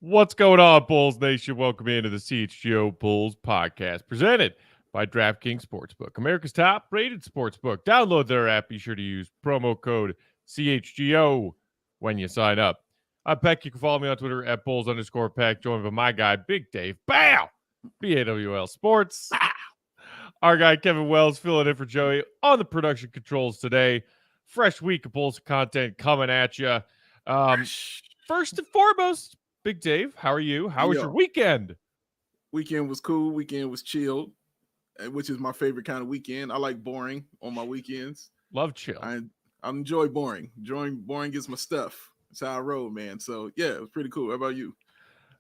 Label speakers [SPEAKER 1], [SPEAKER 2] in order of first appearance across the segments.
[SPEAKER 1] What's going on, Bulls Nation? Welcome into the CHGO Bulls podcast, presented by DraftKings Sportsbook, America's top-rated sportsbook. Download their app. Be sure to use promo code CHGO when you sign up. I'm Peck. You can follow me on Twitter at Bulls_Peck, joined by my guy, Big Dave. Bow! BAWL Sports. Our guy, Kevin Wells, filling in for Joey on the production controls today. Fresh week of Bulls content coming at you. First and foremost, Big Dave, how are you? How was your weekend?
[SPEAKER 2] Weekend was cool. Weekend was chill, which is my favorite kind of weekend. I like boring on my weekends.
[SPEAKER 1] Love chill.
[SPEAKER 2] I enjoy boring. Boring gets my stuff. That's how I roll, man. So, yeah, it was pretty cool. How about you?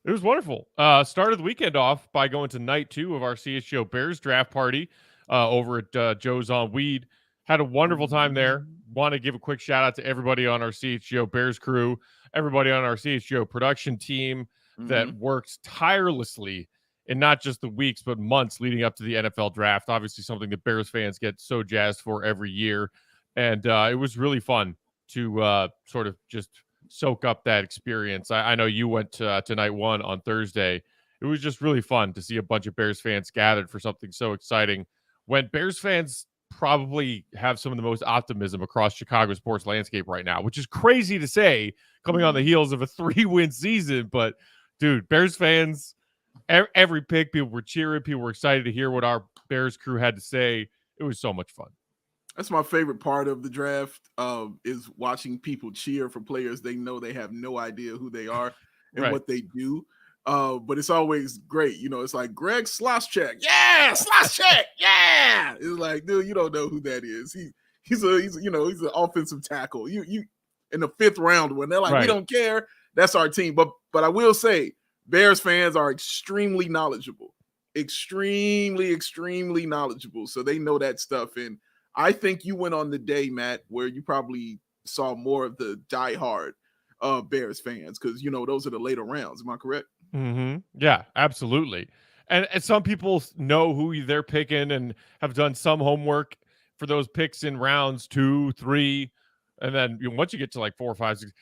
[SPEAKER 1] It was wonderful. Started the weekend off by going to night 2 of our CHGO Bears draft party over at Joe's on Weed. Had a wonderful time there. Want to give a quick shout out to everybody on our CHGO Bears crew, everybody on our CHGO production team that worked tirelessly in not just the weeks, but months leading up to the NFL draft. Obviously something that Bears fans get so jazzed for every year. And it was really fun to sort of just soak up that experience. I know you went to night 1 on Thursday. It was just really fun to see a bunch of Bears fans gathered for something so exciting. When Bears fans probably have some of the most optimism across Chicago sports landscape right now, which is crazy to say coming on the heels of a 3-win season. But dude, Bears fans, every pick, people were cheering, people were excited to hear what our Bears crew had to say. It was so much fun.
[SPEAKER 2] That's my favorite part of the draft, is watching people cheer for players they know they have no idea who they are and what they do. But it's always great. You know, it's like Greg Sloshcheck. Yeah, Sloshcheck. Yeah. It's like, dude, you don't know who that is. He's an offensive tackle. You in the 5th round when they're like, we don't care. That's our team. But I will say, Bears fans are extremely knowledgeable. Extremely knowledgeable. So they know that stuff. And I think you went on the day, Matt, where you probably saw more of the diehard Bears fans because, you know, those are the later rounds. Am I correct?
[SPEAKER 1] Mm-hmm. Yeah, absolutely. And some people know who they're picking and have done some homework for those picks in rounds 2, 3. And then once you get to like 4, 5, 6,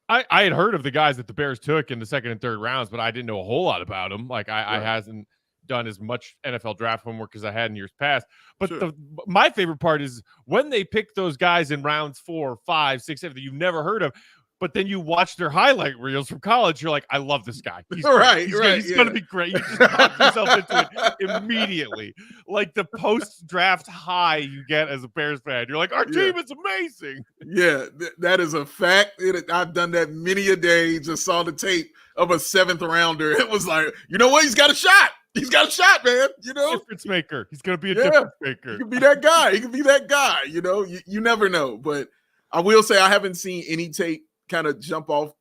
[SPEAKER 1] I had heard of the guys that the Bears took in the 2nd and 3rd rounds, but I didn't know a whole lot about them. Like I hasn't done as much NFL draft homework as I had in years past. But my favorite part is when they pick those guys in rounds 4, 5, 6, 7 that you've never heard of, but then you watch their highlight reels from college. You're like, I love this guy. He's He's going to be great. You just pop yourself into it immediately. Like the post-draft high you get as a Bears fan. You're like, our team is amazing.
[SPEAKER 2] Yeah, that is a fact. I've done that many a day. Just saw the tape of a 7th rounder. It was like, you know what? He's got a shot. He's got a shot, man. You know,
[SPEAKER 1] difference maker. He's going to be a difference maker.
[SPEAKER 2] He could be that guy. You know, you never know. But I will say I haven't seen any tape kind of jump off,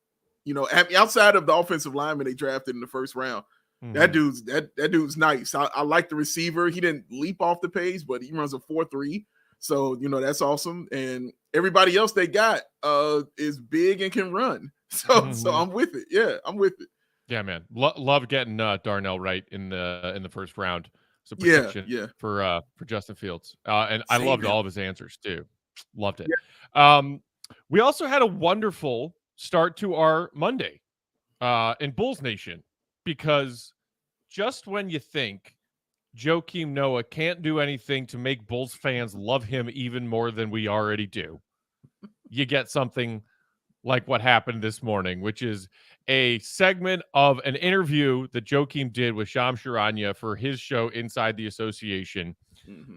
[SPEAKER 2] outside of the offensive lineman they drafted in the 1st round. That dude's nice. I like the receiver. He didn't leap off the page, but he runs a 4.3. So, that's awesome. And everybody else they got is big and can run. So I'm with it. Yeah, I'm with it.
[SPEAKER 1] Yeah, man. Love getting Darnell Wright in the 1st round. So protection for Justin Fields. And I loved all of his answers too. Loved it. Yeah. We also had a wonderful start to our Monday in Bulls Nation, because just when you think Joakim Noah can't do anything to make Bulls fans love him even more than we already do, you get something like what happened this morning, which is a segment of an interview that Joakim did with Shams Charania for his show Inside the Association,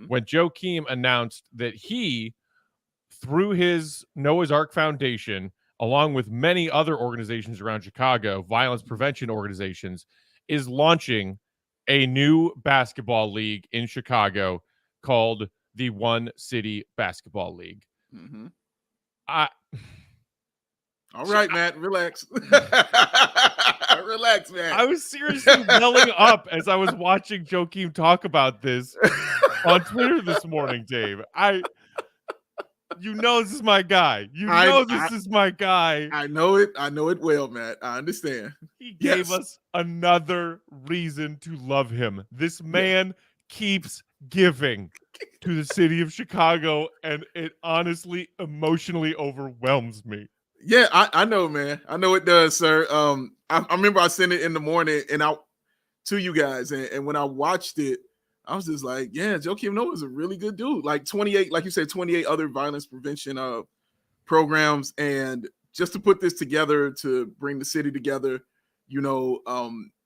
[SPEAKER 1] when Joakim announced that he, through his Noah's Ark Foundation, along with many other organizations around Chicago, violence prevention organizations, is launching a new basketball league in Chicago called the One City Basketball League.
[SPEAKER 2] Mm-hmm.
[SPEAKER 1] I
[SPEAKER 2] All right, Matt, relax. Relax, Matt.
[SPEAKER 1] I was seriously welling up as I was watching Joakim talk about this on Twitter this morning, Dave. You know this is my guy. You know this is my guy.
[SPEAKER 2] I know it. I know it well, Matt. I understand.
[SPEAKER 1] He gave us another reason to love him. This man keeps giving to the city of Chicago, and it honestly emotionally overwhelms me.
[SPEAKER 2] Yeah, I know, man. I know it does, sir. I remember I sent it in the morning and out to you guys, and when I watched it, I was just like, yeah, Joakim Noah is a really good dude. Like 28, like you said, 28 other violence prevention programs, and just to put this together to bring the city together,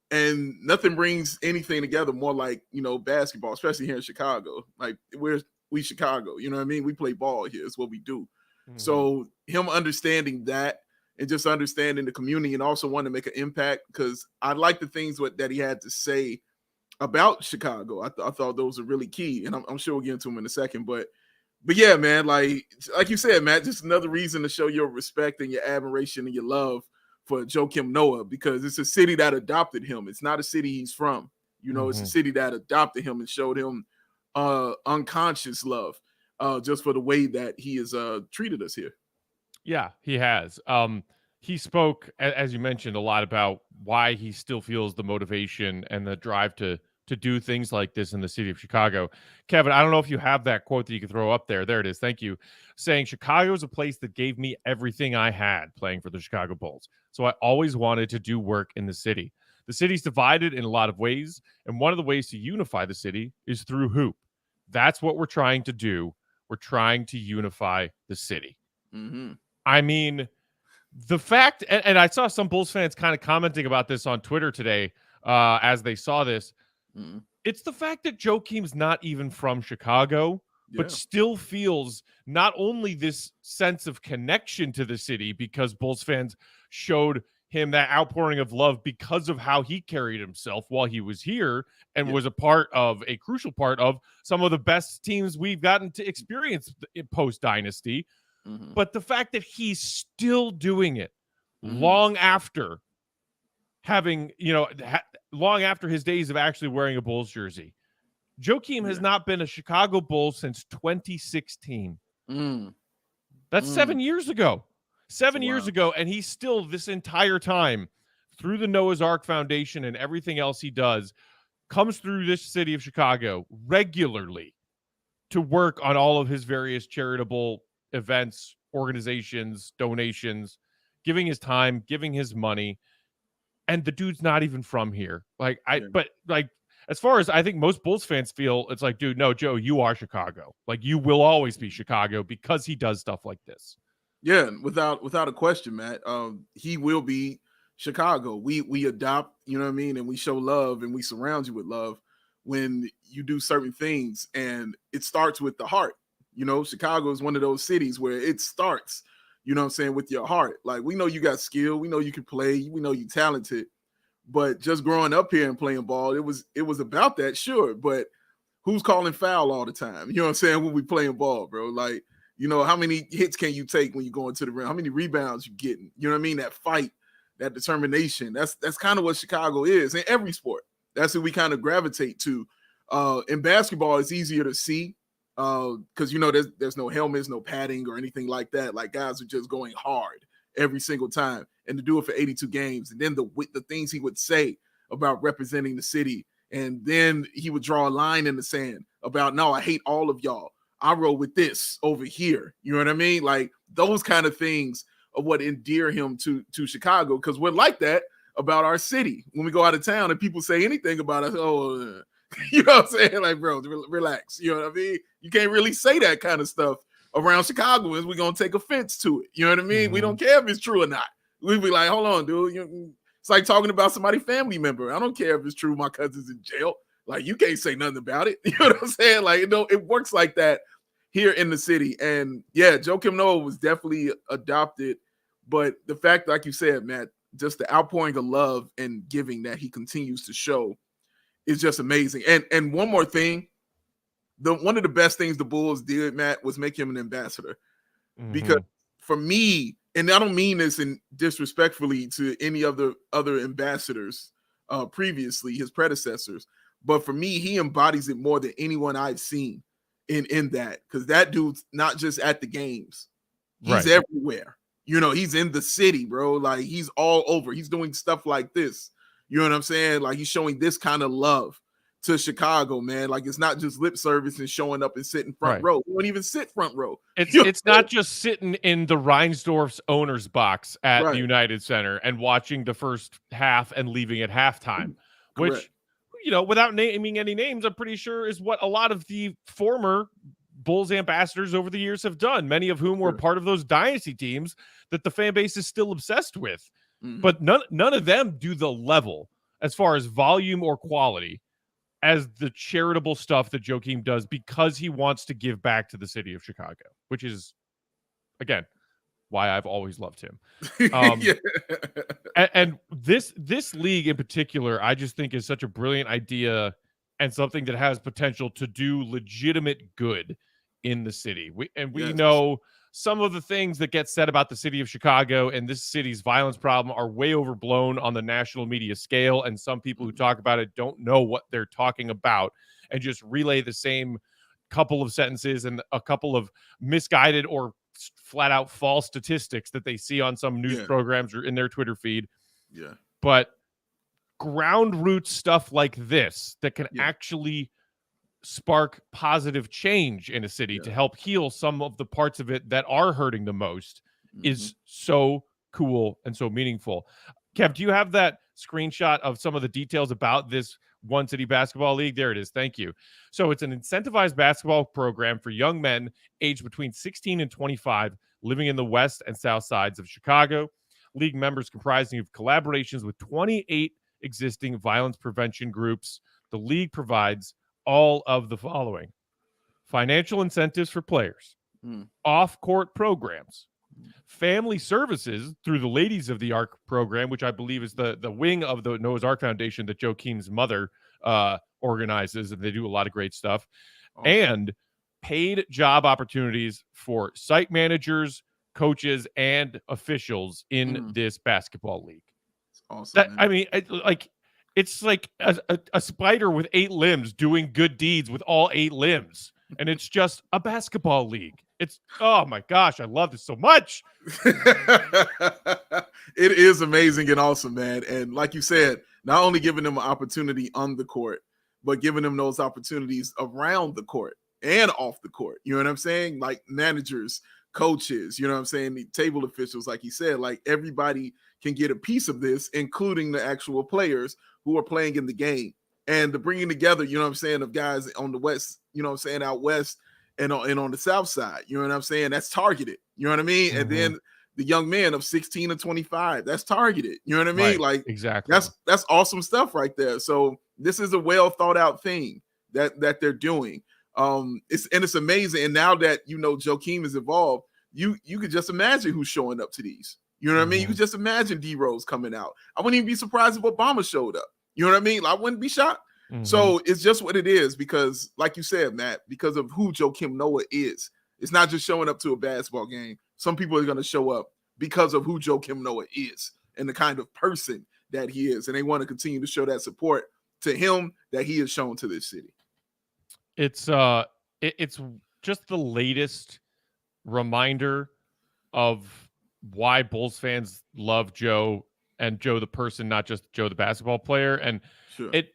[SPEAKER 2] and nothing brings anything together more like basketball, especially here in Chicago. Like we Chicago, you know what I mean? We play ball here. It's what we do. Mm-hmm. So him understanding that and just understanding the community and also wanting to make an impact, because I like the things that he had to say about Chicago. I thought those are really key, and I'm sure we'll get into them in a second. But yeah, man, like you said, Matt, just another reason to show your respect and your admiration and your love for Joakim Noah, because it's a city that adopted him. It's not a city he's from. It's a city that adopted him and showed him unconscious love just for the way that he has treated us here.
[SPEAKER 1] Yeah, he has. He spoke, as you mentioned, a lot about why he still feels the motivation and the drive to do things like this in the city of Chicago. Kevin, I don't know if you have that quote that you can throw up there. There it is. Thank you. Saying, Chicago is a place that gave me everything I had playing for the Chicago Bulls. So I always wanted to do work in the city. The city's divided in a lot of ways, and one of the ways to unify the city is through hoop. That's what we're trying to do. We're trying to unify the city.
[SPEAKER 2] Mm-hmm.
[SPEAKER 1] I mean, the fact, and I saw some Bulls fans kind of commenting about this on Twitter today as they saw this.
[SPEAKER 2] Mm-hmm.
[SPEAKER 1] It's the fact that Joakim's not even from Chicago, but still feels not only this sense of connection to the city because Bulls fans showed him that outpouring of love because of how he carried himself while he was here and was a crucial part of some of the best teams we've gotten to experience post-Dynasty.
[SPEAKER 2] Mm-hmm.
[SPEAKER 1] But the fact that he's still doing it long after having, long after his days of actually wearing a Bulls jersey. Joakim has not been a Chicago Bull since 2016. That's 7 years ago. 7 years ago, and he's still this entire time through the Noah's Ark Foundation and everything else he does, comes through this city of Chicago regularly to work on all of his various charitable events, organizations, donations, giving his time, giving his money. And the dude's not even from here. But as far as I think most Bulls fans feel, it's like, dude, no, Joe, you are Chicago. Like, you will always be Chicago because he does stuff like this.
[SPEAKER 2] Yeah, without a question, Matt. He will be Chicago. We adopt, you know what I mean, and we show love and we surround you with love when you do certain things, and it starts with the heart. Chicago is one of those cities where it starts, with your heart. Like, we know you got skill, we know you can play, we know you're talented, but just growing up here and playing ball, it was about that, sure. But who's calling foul all the time? You know what I'm saying? When we playing ball, bro, like, how many hits can you take when you go into the rim? How many rebounds you getting? You know what I mean? That fight, that determination. That's kind of what Chicago is in every sport. That's who we kind of gravitate to. In basketball, it's easier to see because there's no helmets, no padding or anything like that. Like, guys are just going hard every single time, and to do it for 82 games, and then the things he would say about representing the city, and then he would draw a line in the sand about, no, I hate all of y'all. I roll with this over here. You know what I mean? Like, those kind of things are what endear him to Chicago, because we're like that about our city. When we go out of town and people say anything about us, you know what I'm saying? Like, bro, relax. You know what I mean? You can't really say that kind of stuff around Chicagoans. We're going to take offense to it. You know what I mean? Mm-hmm. We don't care if it's true or not. We'd be like, hold on, dude. It's like talking about somebody's family member. I don't care if it's true my cousin's in jail. Like, you can't say nothing about it. You know what I'm saying? Like, it works like that here in the city. And yeah, Joakim Noah was definitely adopted. But the fact, like you said, Matt, just the outpouring of love and giving that he continues to show is just amazing. And one more thing, one of the best things the Bulls did, Matt, was make him an ambassador. Because for me, and I don't mean this in disrespectfully to any of the other ambassadors previously, his predecessors, but for me, he embodies it more than anyone I've seen in that, because that dude's not just at the games, he's everywhere. You know, he's in the city, bro. Like, he's all over. He's doing stuff like this. You know what I'm saying? Like, he's showing this kind of love to Chicago, man. Like, it's not just lip service and showing up and sitting front row. He won't even sit front row.
[SPEAKER 1] It's not just sitting in the Reinsdorf's owner's box at the United Center and watching the first half and leaving at halftime, which, you know, without naming any names, I'm pretty sure is what a lot of the former Bulls ambassadors over the years have done, many of whom were part of those dynasty teams that the fan base is still obsessed with. But none of them do the level as far as volume or quality as the charitable stuff that Joakim does, because he wants to give back to the city of Chicago, which is, again, why I've always loved him. And this league in particular, I just think is such a brilliant idea and something that has potential to do legitimate good in the city. We know some of the things that get said about the city of Chicago and this city's violence problem are way overblown on the national media scale, and some people who talk about it don't know what they're talking about and just relay the same couple of sentences and a couple of misguided or flat out false statistics that they see on some news programs or in their Twitter feed. But ground root stuff like this that can actually spark positive change in a city to help heal some of the parts of it that are hurting the most is so cool and so meaningful. Kev, do you have that screenshot of some of the details about this One City Basketball League? There it is. Thank you. So it's an incentivized basketball program for young men aged between 16 and 25 living in the west and south sides of Chicago. League members comprising of collaborations with 28 existing violence prevention groups. The league provides all of the following: financial incentives for players, off-court programs, family services through the Ladies of the Ark program, which I believe is the wing of the Noah's Ark Foundation that Joakim's mother organizes, and they do a lot of great stuff, and paid job opportunities for site managers, coaches, and officials in this basketball league.
[SPEAKER 2] Awesome.
[SPEAKER 1] I mean, it's like a spider with 8 limbs doing good deeds with all 8 limbs. And it's just a basketball league. It's, oh my gosh, I love this so much.
[SPEAKER 2] It is amazing and awesome, man. And like you said, not only giving them an opportunity on the court, but giving them those opportunities around the court and off the court. You know what I'm saying? Like managers, coaches, you know what I'm saying? The table officials, like you said, like everybody can get a piece of this, including the actual players who are playing in the game. And the bringing together, you know what I'm saying, of guys on the west, you know what I'm saying, out west and on the south side, you know what I'm saying? That's targeted, you know what I mean? And then the young men of 16 to 25, that's targeted, you know what I mean? Like,
[SPEAKER 1] exactly.
[SPEAKER 2] That's awesome stuff right there. So this is a well thought out thing that they're doing. It's amazing. And now that, you know, Joakim is involved, you could just imagine who's showing up to these. You know what I mean? You could just imagine D-Rose coming out. I wouldn't even be surprised if Obama showed up. You know what I mean? I wouldn't be shocked. So it's just what it is, because like you said, Matt, because of who Joakim Noah is. It's not just showing up to a basketball game. Some people are going to show up because of who Joakim Noah is and the kind of person that he is. And they want to continue to show that support to him that he has shown to this city.
[SPEAKER 1] It's just the latest reminder of why Bulls fans love Joe, and Joe the person, not just Joe the basketball player. And it,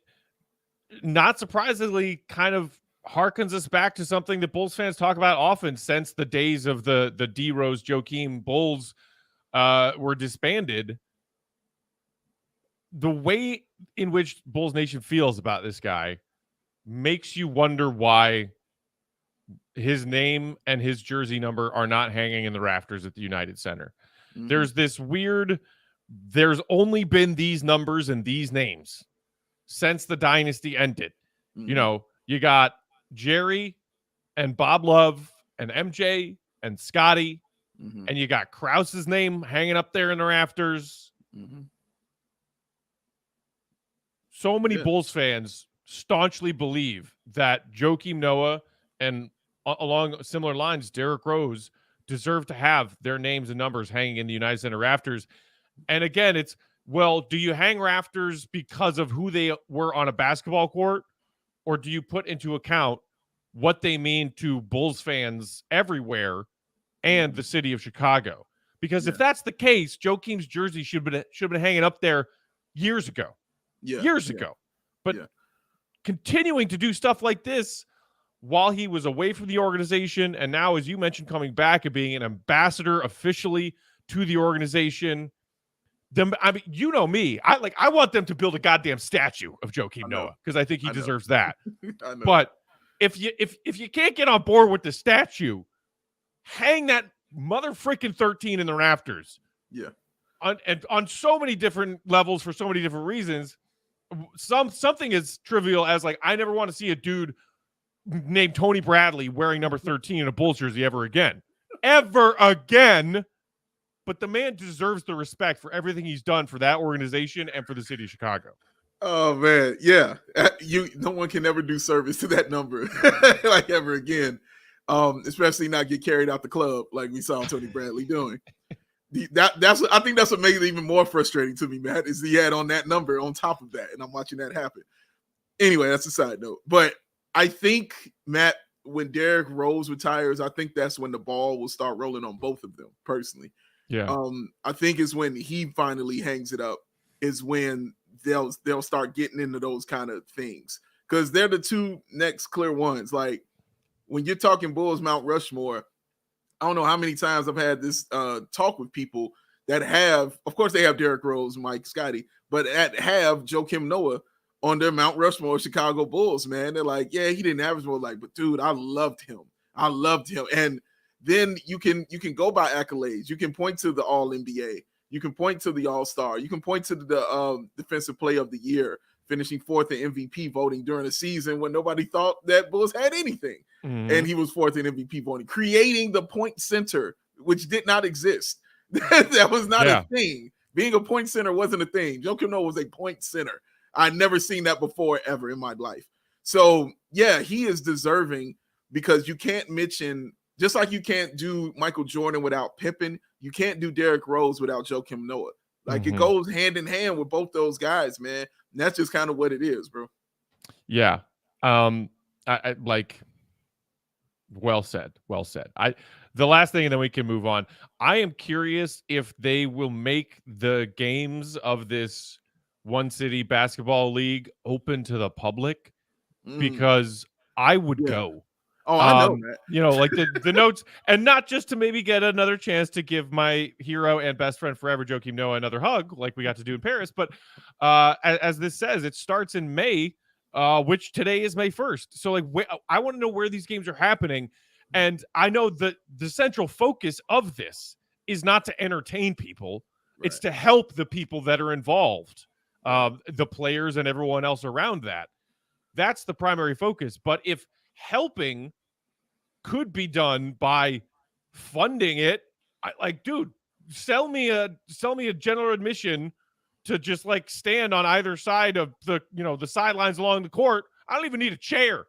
[SPEAKER 1] not surprisingly, kind of harkens us back to something that Bulls fans talk about often since the days of the D-Rose Joakim Bulls were disbanded. The way in which Bulls Nation feels about this guy makes you wonder why his name and his jersey number are not hanging in the rafters at the United Center. There's this weird, there's only been these numbers and these names since the dynasty ended. You know, you got Jerry and Bob Love and MJ and Scotty, and you got Krause's name hanging up there in the rafters. So many Bulls fans staunchly believe that Joakim Noah and along similar lines, Derrick Rose deserve to have their names and numbers hanging in the United Center rafters. And again, it's, well, do you hang rafters because of who they were on a basketball court, or do you put into account what they mean to Bulls fans everywhere and the city of Chicago? Because if that's the case, Joakim's jersey should have been hanging up there years ago. Years ago. But continuing to do stuff like this while he was away from the organization, and now, as you mentioned, coming back and being an ambassador officially to the organization. I mean, you know me. I want them to build a goddamn statue of Joakim Noah because I think he deserves that. But if you can't get on board with the statue, hang that mother freaking 13 in the rafters.
[SPEAKER 2] Yeah.
[SPEAKER 1] On so many different levels for so many different reasons. Something as trivial as, like, I never want to see a dude named Tony Bradley wearing number 13 in a Bulls jersey ever again. Ever again. But the man deserves the respect for everything he's done for that organization and for the city of Chicago.
[SPEAKER 2] Oh man, yeah. No one can ever do service to that number like ever again. Especially not get carried out the club like we saw Tony Bradley doing. I think that's what made it even more frustrating to me, Matt, is he had on that number on top of that, and I'm watching that happen. Anyway, that's a side note. But I think, Matt, when Derrick Rose retires, I think that's when the ball will start rolling on both of them, personally.
[SPEAKER 1] Yeah.
[SPEAKER 2] I think is when he finally hangs it up, is when they'll start getting into those kind of things, because they're the two next clear ones. Like, when you're talking Bulls Mount Rushmore, I don't know how many times I've had this talk with people that have, of course, they have Derrick Rose, Mike, Scotty, but have Joakim Noah on their Mount Rushmore Chicago Bulls, man. They're like, yeah, he didn't average more, like, but dude, I loved him. And then you can go by accolades. You can point to the All-NBA. You can point to the All-Star. You can point to the Defensive Player of the Year, finishing 4th in MVP voting during a season when nobody thought that Bulls had anything. Mm-hmm. And he was 4th in MVP voting, creating the point center, which did not exist. That was not a thing. Being a point center wasn't a thing. Joakim Noah was a point center. I'd never seen that before ever in my life. So, yeah, he is deserving, because you can't mention, just like you can't do Michael Jordan without Pippen, you can't do Derrick Rose without Joakim Noah. Like, it goes hand in hand with both those guys, man. And that's just kind of what it is, bro.
[SPEAKER 1] Yeah. I like, well said. The last thing, and then we can move on. I am curious if they will make the games of this one city basketball league open to the public, because I would go.
[SPEAKER 2] Oh, I know that.
[SPEAKER 1] You know, like the notes, and not just to maybe get another chance to give my hero and best friend forever, Joakim Noah, another hug, like we got to do in Paris. But as this says, it starts in May, which today is May 1st. So, like, I want to know where these games are happening. And I know that the central focus of this is not to entertain people. Right. It's to help the people that are involved, the players and everyone else around that. That's the primary focus. But if helping could be done by funding it, dude, sell me a general admission to just, like, stand on either side of the sidelines along the court. I don't even need a chair.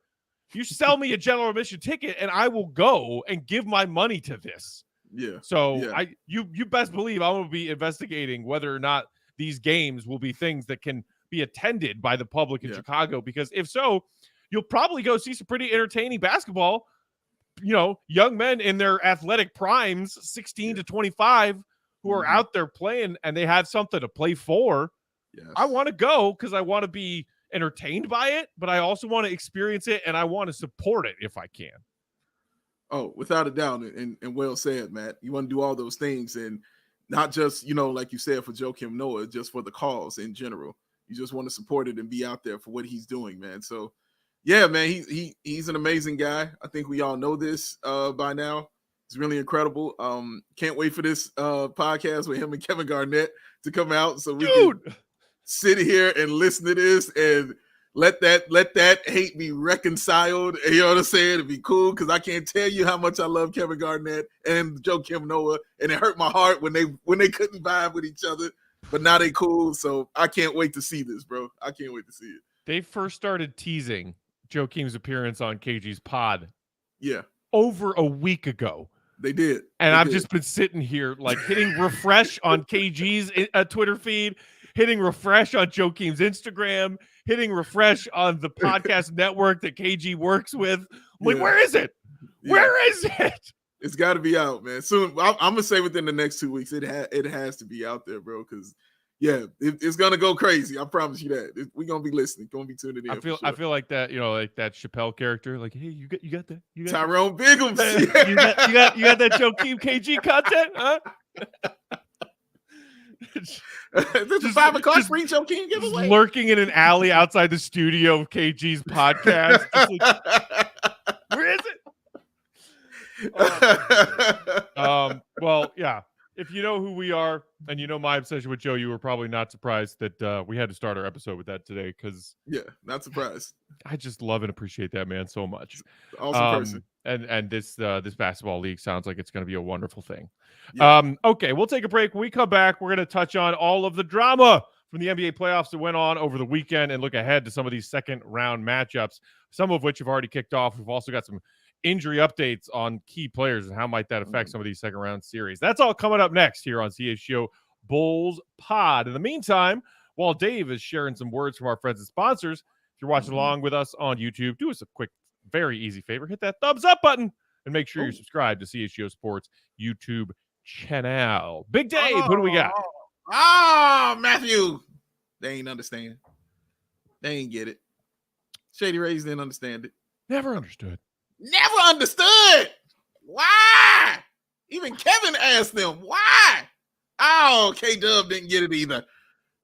[SPEAKER 1] You sell me a general admission ticket and I will go and give my money to this.
[SPEAKER 2] Yeah.
[SPEAKER 1] So you best believe I'm going to be investigating whether or not these games will be things that can be attended by the public in Chicago, because if so, you'll probably go see some pretty entertaining basketball. You know, young men in their athletic primes, 16 to 25, who are out there playing, and they have something to play for. Yes. I want to go because I want to be entertained by it, but I also want to experience it, and I want to support it if I can.
[SPEAKER 2] Oh, without a doubt, and well said, Matt. You want to do all those things, and not just, like you said, for Joakim Noah, just for the cause in general. You just want to support it and be out there for what he's doing, man. So, yeah, man, he's an amazing guy. I think we all know this by now. It's really incredible. Can't wait for this podcast with him and Kevin Garnett to come out so we can sit here and listen to this and let that hate be reconciled. You know what I'm saying? It'd be cool, because I can't tell you how much I love Kevin Garnett and Joakim Noah, and it hurt my heart when they couldn't vibe with each other, but now they cool. So I can't wait to see this, bro. I can't wait to see it.
[SPEAKER 1] They first started teasing Joakim's appearance on KG's pod.
[SPEAKER 2] Yeah.
[SPEAKER 1] Over a week ago.
[SPEAKER 2] They did.
[SPEAKER 1] And I've just been sitting here like hitting refresh on KG's Twitter feed, hitting refresh on Joakim's Instagram, hitting refresh on the podcast network that KG works with. I'm like, where is it? Where is it?
[SPEAKER 2] It's got to be out, man. Soon. I'm going to say within the next 2 weeks, it has to be out there, bro. Because it's gonna go crazy. I promise you that. We're gonna be listening. Gonna be tuning in.
[SPEAKER 1] I feel like that. Like that Chappelle character. Like, hey, you got that? You got
[SPEAKER 2] Tyrone Biggums.
[SPEAKER 1] you got that Joakim KG content, huh?
[SPEAKER 2] This is 5 o'clock free Joakim giveaway.
[SPEAKER 1] Lurking in an alley outside the studio of KG's podcast. Where is it? Well, yeah. If you know who we are and you know my obsession with Joe, you were probably not surprised that we had to start our episode with that today because
[SPEAKER 2] not surprised.
[SPEAKER 1] I just love and appreciate that man so much.
[SPEAKER 2] Awesome person.
[SPEAKER 1] And this basketball league sounds like it's going to be a wonderful thing.
[SPEAKER 2] Yeah.
[SPEAKER 1] Okay, we'll take a break. When we come back, we're going to touch on all of the drama from the NBA playoffs that went on over the weekend and look ahead to some of these second round matchups, some of which have already kicked off. We've also got some injury updates on key players and how might that affect some of these second round series. That's all coming up next here on CHGO Bulls Pod. In the meantime, while Dave is sharing some words from our friends and sponsors, if you're watching along with us on YouTube, do us a quick, very easy favor. Hit that thumbs up button and make sure you're subscribed to CHGO Sports YouTube channel. Big Dave, what do we got?
[SPEAKER 2] Matthew. They ain't understand. They ain't get it. Shady Rays didn't understand it.
[SPEAKER 1] Never understood.
[SPEAKER 2] Never understood. Why? Even Kevin asked them why. Oh, K-Dub didn't get it either.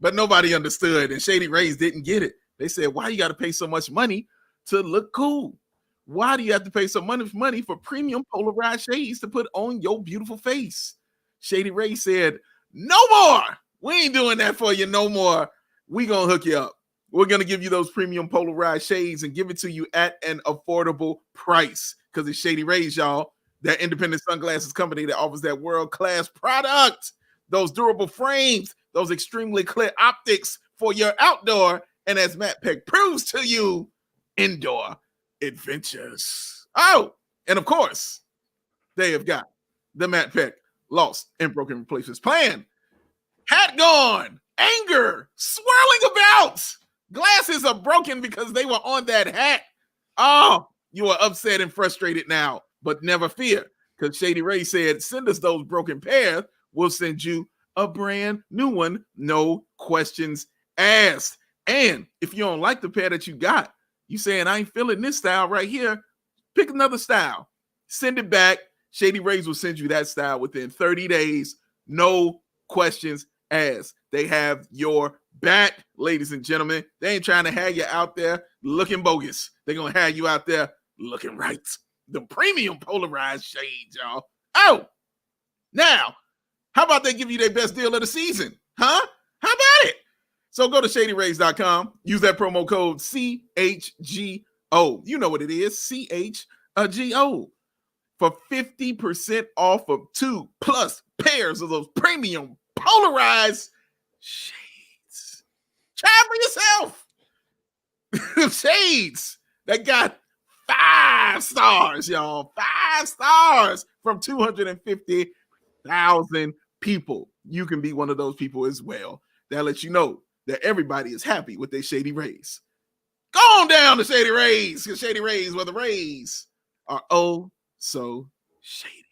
[SPEAKER 2] But nobody understood, and Shady Rays didn't get it. They said, why you got to pay so much money to look cool? Why do you have to pay so much money for premium polarized shades to put on your beautiful face? Shady Ray said, no more. We ain't doing that for you no more. We going to hook you up. We're going to give you those premium polarized shades and give it to you at an affordable price because it's Shady Rays, y'all, that independent sunglasses company that offers that world-class product, those durable frames, those extremely clear optics for your outdoor, and as Matt Peck proves to you, indoor adventures. Oh, and of course, they have got the Matt Peck Lost and Broken Replacements plan. Hat gone, anger swirling about. Glasses are broken because they were on that hat. Oh, you are upset and frustrated now, but never fear, because Shady Ray said, send us those broken pairs. We'll send you a brand new one, no questions asked. And if you don't like the pair that you got, you saying, I ain't feeling this style right here, pick another style. Send it back. Shady Rays will send you that style within 30 days, no questions asked. They have your back, ladies and gentlemen. They ain't trying to have you out there looking bogus. They're going to have you out there looking right. The premium polarized shades, y'all. Oh, now, how about they give you their best deal of the season? Huh? How about it? So go to shadyrays.com. Use that promo code CHGO. You know what it is, CHGO. For 50% off of 2+ pairs of those premium polarized shades. Try for yourself. Shades that got 5 stars, y'all. 5 stars from 250,000 people. You can be one of those people as well. That lets you know that everybody is happy with their Shady Rays. Go on down to Shady Rays, because Shady Rays, where the Rays are oh so shady.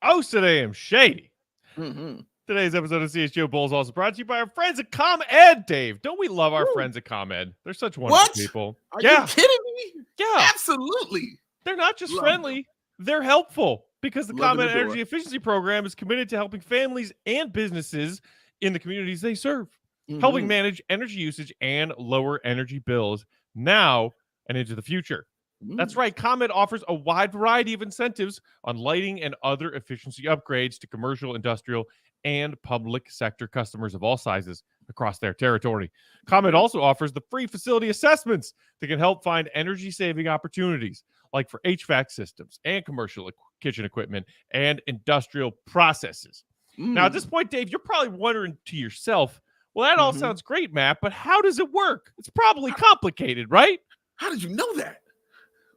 [SPEAKER 1] Oh, so damn shady. Today's episode of CHGO Bulls also brought to you by our friends at ComEd, Dave. Don't we love our friends at ComEd? They're such wonderful people.
[SPEAKER 2] Are you kidding me?
[SPEAKER 1] Yeah.
[SPEAKER 2] Absolutely.
[SPEAKER 1] They're not just friendly, they're helpful because the ComEd Energy Efficiency Program is committed to helping families and businesses in the communities they serve, helping manage energy usage and lower energy bills now and into the future. That's right. ComEd offers a wide variety of incentives on lighting and other efficiency upgrades to commercial, industrial, and public sector customers of all sizes across their territory. ComEd also offers the free facility assessments that can help find energy-saving opportunities, like for HVAC systems and commercial kitchen equipment and industrial processes. Now, at this point, Dave, you're probably wondering to yourself, Well, that all sounds great, Matt, but how does it work? It's probably complicated, right?
[SPEAKER 2] How did you know that?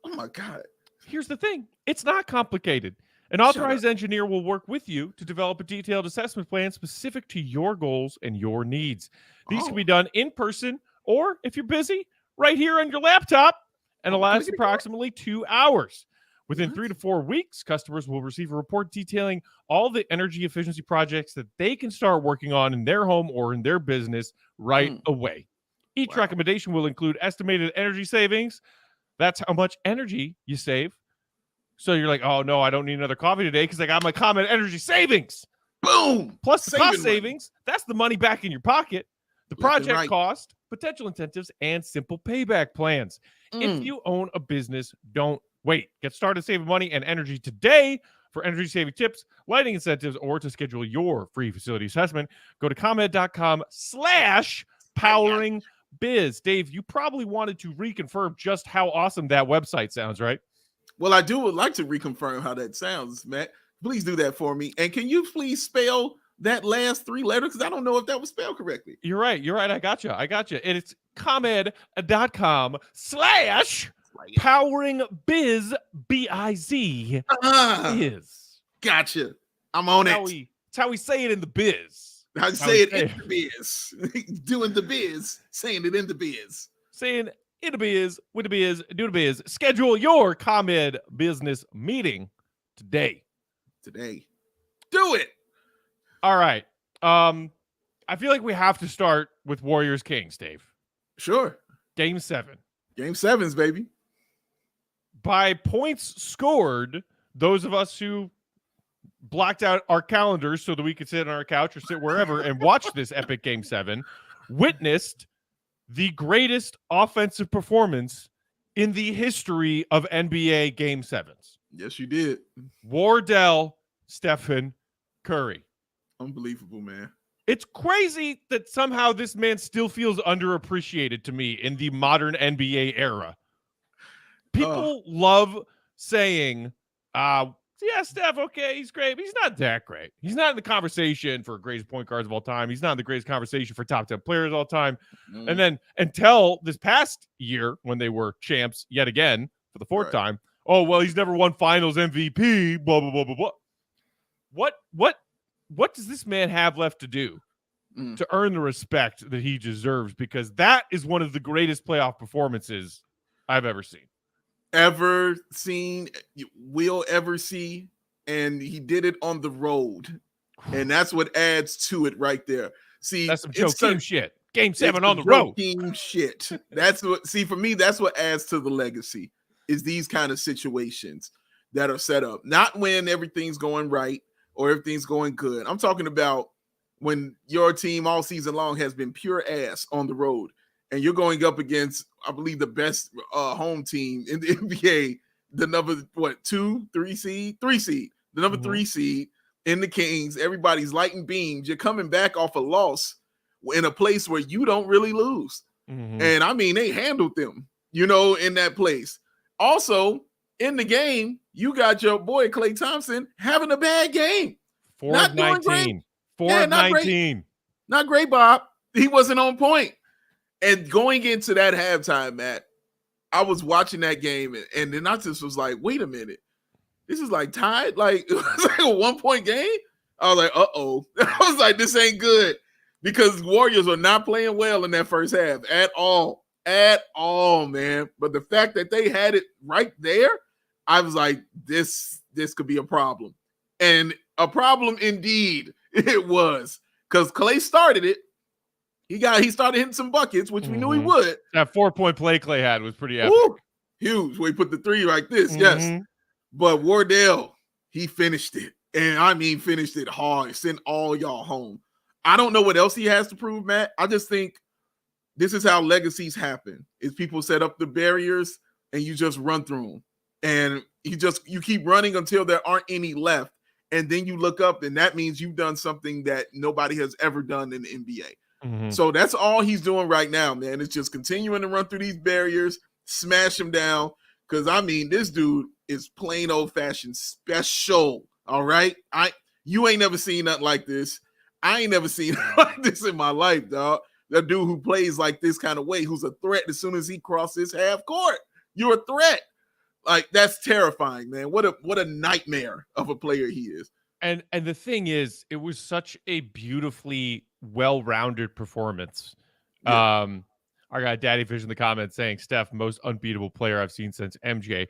[SPEAKER 2] Oh my God.
[SPEAKER 1] Here's the thing. It's not complicated. An authorized engineer will work with you to develop a detailed assessment plan specific to your goals and your needs. These can be done in person or, if you're busy, right here on your laptop, and lasts approximately 2 hours. Within 3 to 4 weeks, customers will receive a report detailing all the energy efficiency projects that they can start working on in their home or in their business right away. Each recommendation will include estimated energy savings. That's how much energy you save. So you're like, oh, no, I don't need another coffee today because I got my common energy savings.
[SPEAKER 2] Boom.
[SPEAKER 1] Plus the cost savings. That's the money back in your pocket. The project cost, potential incentives, and simple payback plans. If you own a business, don't wait. Get started saving money and energy today. For energy saving tips, lighting incentives, or to schedule your free facility assessment, go to ComEd.com/powering-biz. Dave, you probably wanted to reconfirm just how awesome that website sounds, right?
[SPEAKER 2] Well, I would like to reconfirm how that sounds, Matt. Please do that for me. And can you please spell that last 3 letters? Because I don't know if that was spelled correctly.
[SPEAKER 1] You're right. I got you. And it's ComEd.com/powering-biz, B-I-Z. Biz.
[SPEAKER 2] Gotcha. I'm on it.
[SPEAKER 1] It's how we say it in the biz.
[SPEAKER 2] I say it in the biz. Doing the biz. Saying it in the biz.
[SPEAKER 1] Saying in the biz, with the biz, do the biz. Schedule your ComEd business meeting today. Do it. All right. I feel like we have to start with Warriors Kings, Dave.
[SPEAKER 2] Sure.
[SPEAKER 1] Game 7.
[SPEAKER 2] Game 7s, baby.
[SPEAKER 1] By points scored, those of us who blocked out our calendars so that we could sit on our couch or sit wherever and watch this epic Game 7 witnessed the greatest offensive performance in the history of NBA Game 7s.
[SPEAKER 2] Yes, you did.
[SPEAKER 1] Wardell Stephen Curry.
[SPEAKER 2] Unbelievable, man.
[SPEAKER 1] It's crazy that somehow this man still feels underappreciated to me in the modern NBA era. People love saying, yeah, Steph, okay, he's great, but he's not that great. He's not in the conversation for greatest point guards of all time. He's not in the greatest conversation for top 10 players of all time. And then until this past year when they were champs yet again for the 4th time, oh, well, he's never won finals MVP, blah, blah, blah, blah, blah. What does this man have left to do to earn the respect that he deserves? Because that is one of the greatest playoff performances I've ever seen.
[SPEAKER 2] Will ever see, and he did it on the road, and that's what adds to it right there. See,
[SPEAKER 1] that's some Joakim shit. Game 7 on the road.
[SPEAKER 2] Joakim shit. That's what. See, for me, that's what adds to the legacy. Is these kind of situations that are set up, not when everything's going right or everything's going good. I'm talking about when your team all season long has been pure ass on the road, and you're going up against, I believe, the best home team in the NBA, the number 3 seed, the number 3 seed in the Kings. Everybody's lighting beams. You're coming back off a loss in a place where you don't really lose. And I mean, they handled them, in that place. Also, in the game, you got your boy Klay Thompson having a bad game.
[SPEAKER 1] 4 of 19. 4 of 19.
[SPEAKER 2] Not great, Bob. He wasn't on point. And going into that halftime, Matt, I was watching that game, and then I just was like, wait a minute. This is like tied? Like, it was like a 1-point game? I was like, uh-oh. I was like, this ain't good. Because Warriors are not playing well in that first half at all. At all, man. But the fact that they had it right there, I was like, this could be a problem. And a problem indeed it was. Because Klay started it. He started hitting some buckets, which we knew he would.
[SPEAKER 1] That 4-point play Klay had was pretty epic.
[SPEAKER 2] Woo! Huge. Where he put the 3 like this, yes. But Wardell, he finished it. And I mean finished it hard. Sent all y'all home. I don't know what else he has to prove, Matt. I just think this is how legacies happen. Is people set up the barriers and you just run through them. And you keep running until there aren't any left. And then you look up, and that means you've done something that nobody has ever done in the NBA. So that's all he's doing right now, man. It's just continuing to run through these barriers, smash them down. Because, I mean, this dude is plain old-fashioned special, all right? You ain't never seen nothing like this. I ain't never seen like this in my life, dog. That dude who plays like this kind of way, who's a threat as soon as he crosses half court. You're a threat. Like, that's terrifying, man. What a nightmare of a player he is.
[SPEAKER 1] And the thing is, it was such a beautifully well-rounded performance.
[SPEAKER 2] Yeah.
[SPEAKER 1] Our guy Daddy Fish in the comments saying Steph, most unbeatable player I've seen since MJ.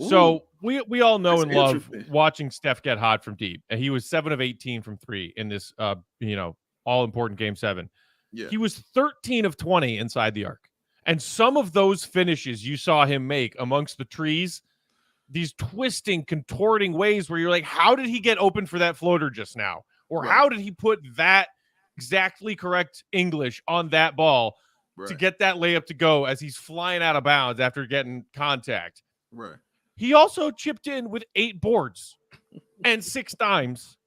[SPEAKER 2] Ooh,
[SPEAKER 1] so we all know and love watching Steph get hot from deep. And he was 7 of 18 from 3 in this all important game 7.
[SPEAKER 2] Yeah.
[SPEAKER 1] He was 13 of 20 inside the arc. And some of those finishes you saw him make amongst the trees, these twisting, contorting ways where you're like, how did he get open for that floater just now? Or how did he put that exactly correct English on that ball to get that layup to go as he's flying out of bounds after getting contact?
[SPEAKER 2] Right.
[SPEAKER 1] He also chipped in with 8 boards and 6 dimes,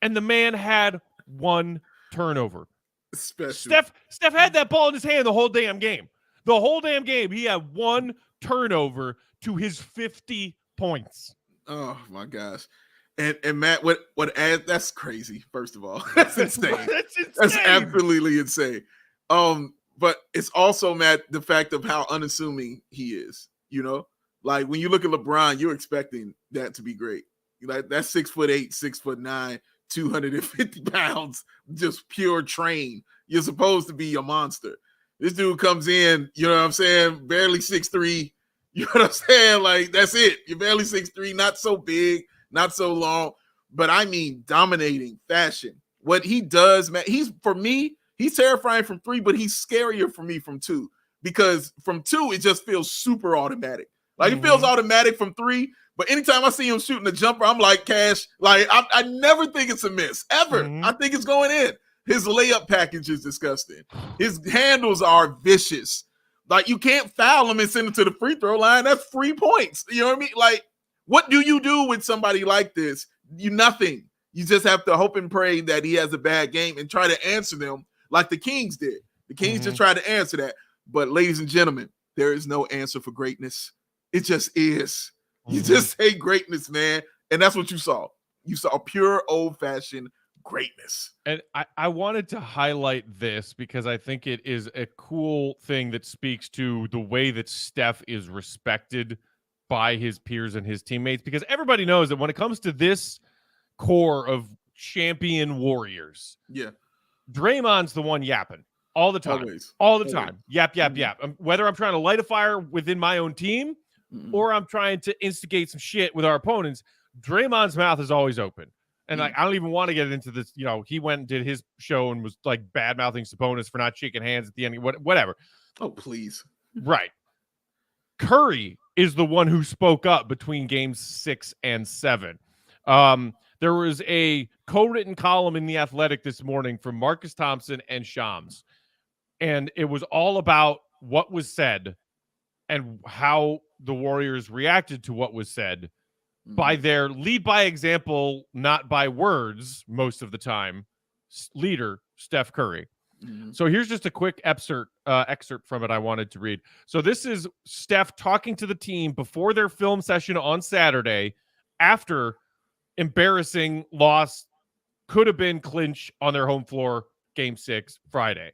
[SPEAKER 1] and the man had 1 turnover.
[SPEAKER 2] Special.
[SPEAKER 1] Steph had that ball in his hand the whole damn game. The whole damn game, he had 1 turnover to his 50 points.
[SPEAKER 2] Oh my gosh. And Matt, what add, that's crazy, first of all. That's insane.
[SPEAKER 1] That's insane.
[SPEAKER 2] That's absolutely insane. But it's also, Matt, the fact of how unassuming he is. You know, like when you look at LeBron, you're expecting that to be great. Like, that's 6'8", 6'9", 250 pounds, just pure train. You're supposed to be a monster. This dude comes in, you know what I'm saying, barely 6'3". You know what I'm saying? Like, that's it. You're barely 6'3", not so big, not so long, but I mean dominating fashion. What he does, man, for me, he's terrifying from 3, but he's scarier for me from 2, because from 2, it just feels super automatic. Like, it feels automatic from 3, but anytime I see him shooting a jumper, I'm like, Cash, like, I never think it's a miss, ever. I think it's going in. His layup package is disgusting. His handles are vicious. Like, you can't foul him and send him to the free throw line. That's free points. You know what I mean? Like, what do you do with somebody like this? Nothing. You just have to hope and pray that he has a bad game and try to answer them like the Kings did. The Kings just tried to answer that. But ladies and gentlemen, there is no answer for greatness. It just is. You just say greatness, man. And that's what you saw. You saw pure old-fashioned greatness.
[SPEAKER 1] And I wanted to highlight this because I think it is a cool thing that speaks to the way that Steph is respected by his peers and his teammates, because everybody knows that when it comes to this core of champion warriors, Draymond's the one yapping all the time. All the time. Yap, yap, yap. Whether I'm trying to light a fire within my own team or I'm trying to instigate some shit with our opponents, Draymond's mouth is always open. And like, I don't even want to get into this. You know, he went and did his show and was like bad-mouthing Sabonis for not shaking hands at the end. Whatever.
[SPEAKER 2] Oh, please.
[SPEAKER 1] Right. Curry is the one who spoke up between games 6 and 7. There was a co-written column in The Athletic this morning from Marcus Thompson and Shams. And it was all about what was said and how the Warriors reacted to what was said by their lead by example, not by words most of the time, leader, Steph Curry. So here's just a quick excerpt from it I wanted to read. So this is Steph talking to the team before their film session on Saturday after embarrassing loss, could have been clinch on their home floor, game 6, Friday.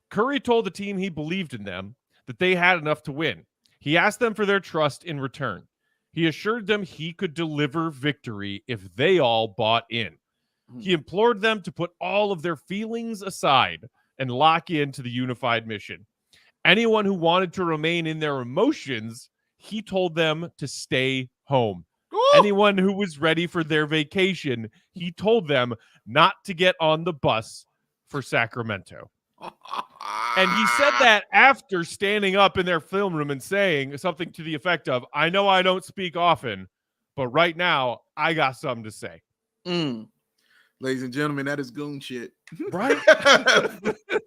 [SPEAKER 1] Curry told the team he believed in them, that they had enough to win. He asked them for their trust in return. He assured them he could deliver victory if they all bought in. He implored them to put all of their feelings aside and lock into the unified mission. Anyone who wanted to remain in their emotions, he told them to stay home. Ooh. Anyone who was ready for their vacation, he told them not to get on the bus for Sacramento. And he said that after standing up in their film room and saying something to the effect of, I know I don't speak often, but right now I got something to say.
[SPEAKER 2] Ladies and gentlemen, that is goon shit.
[SPEAKER 1] Right?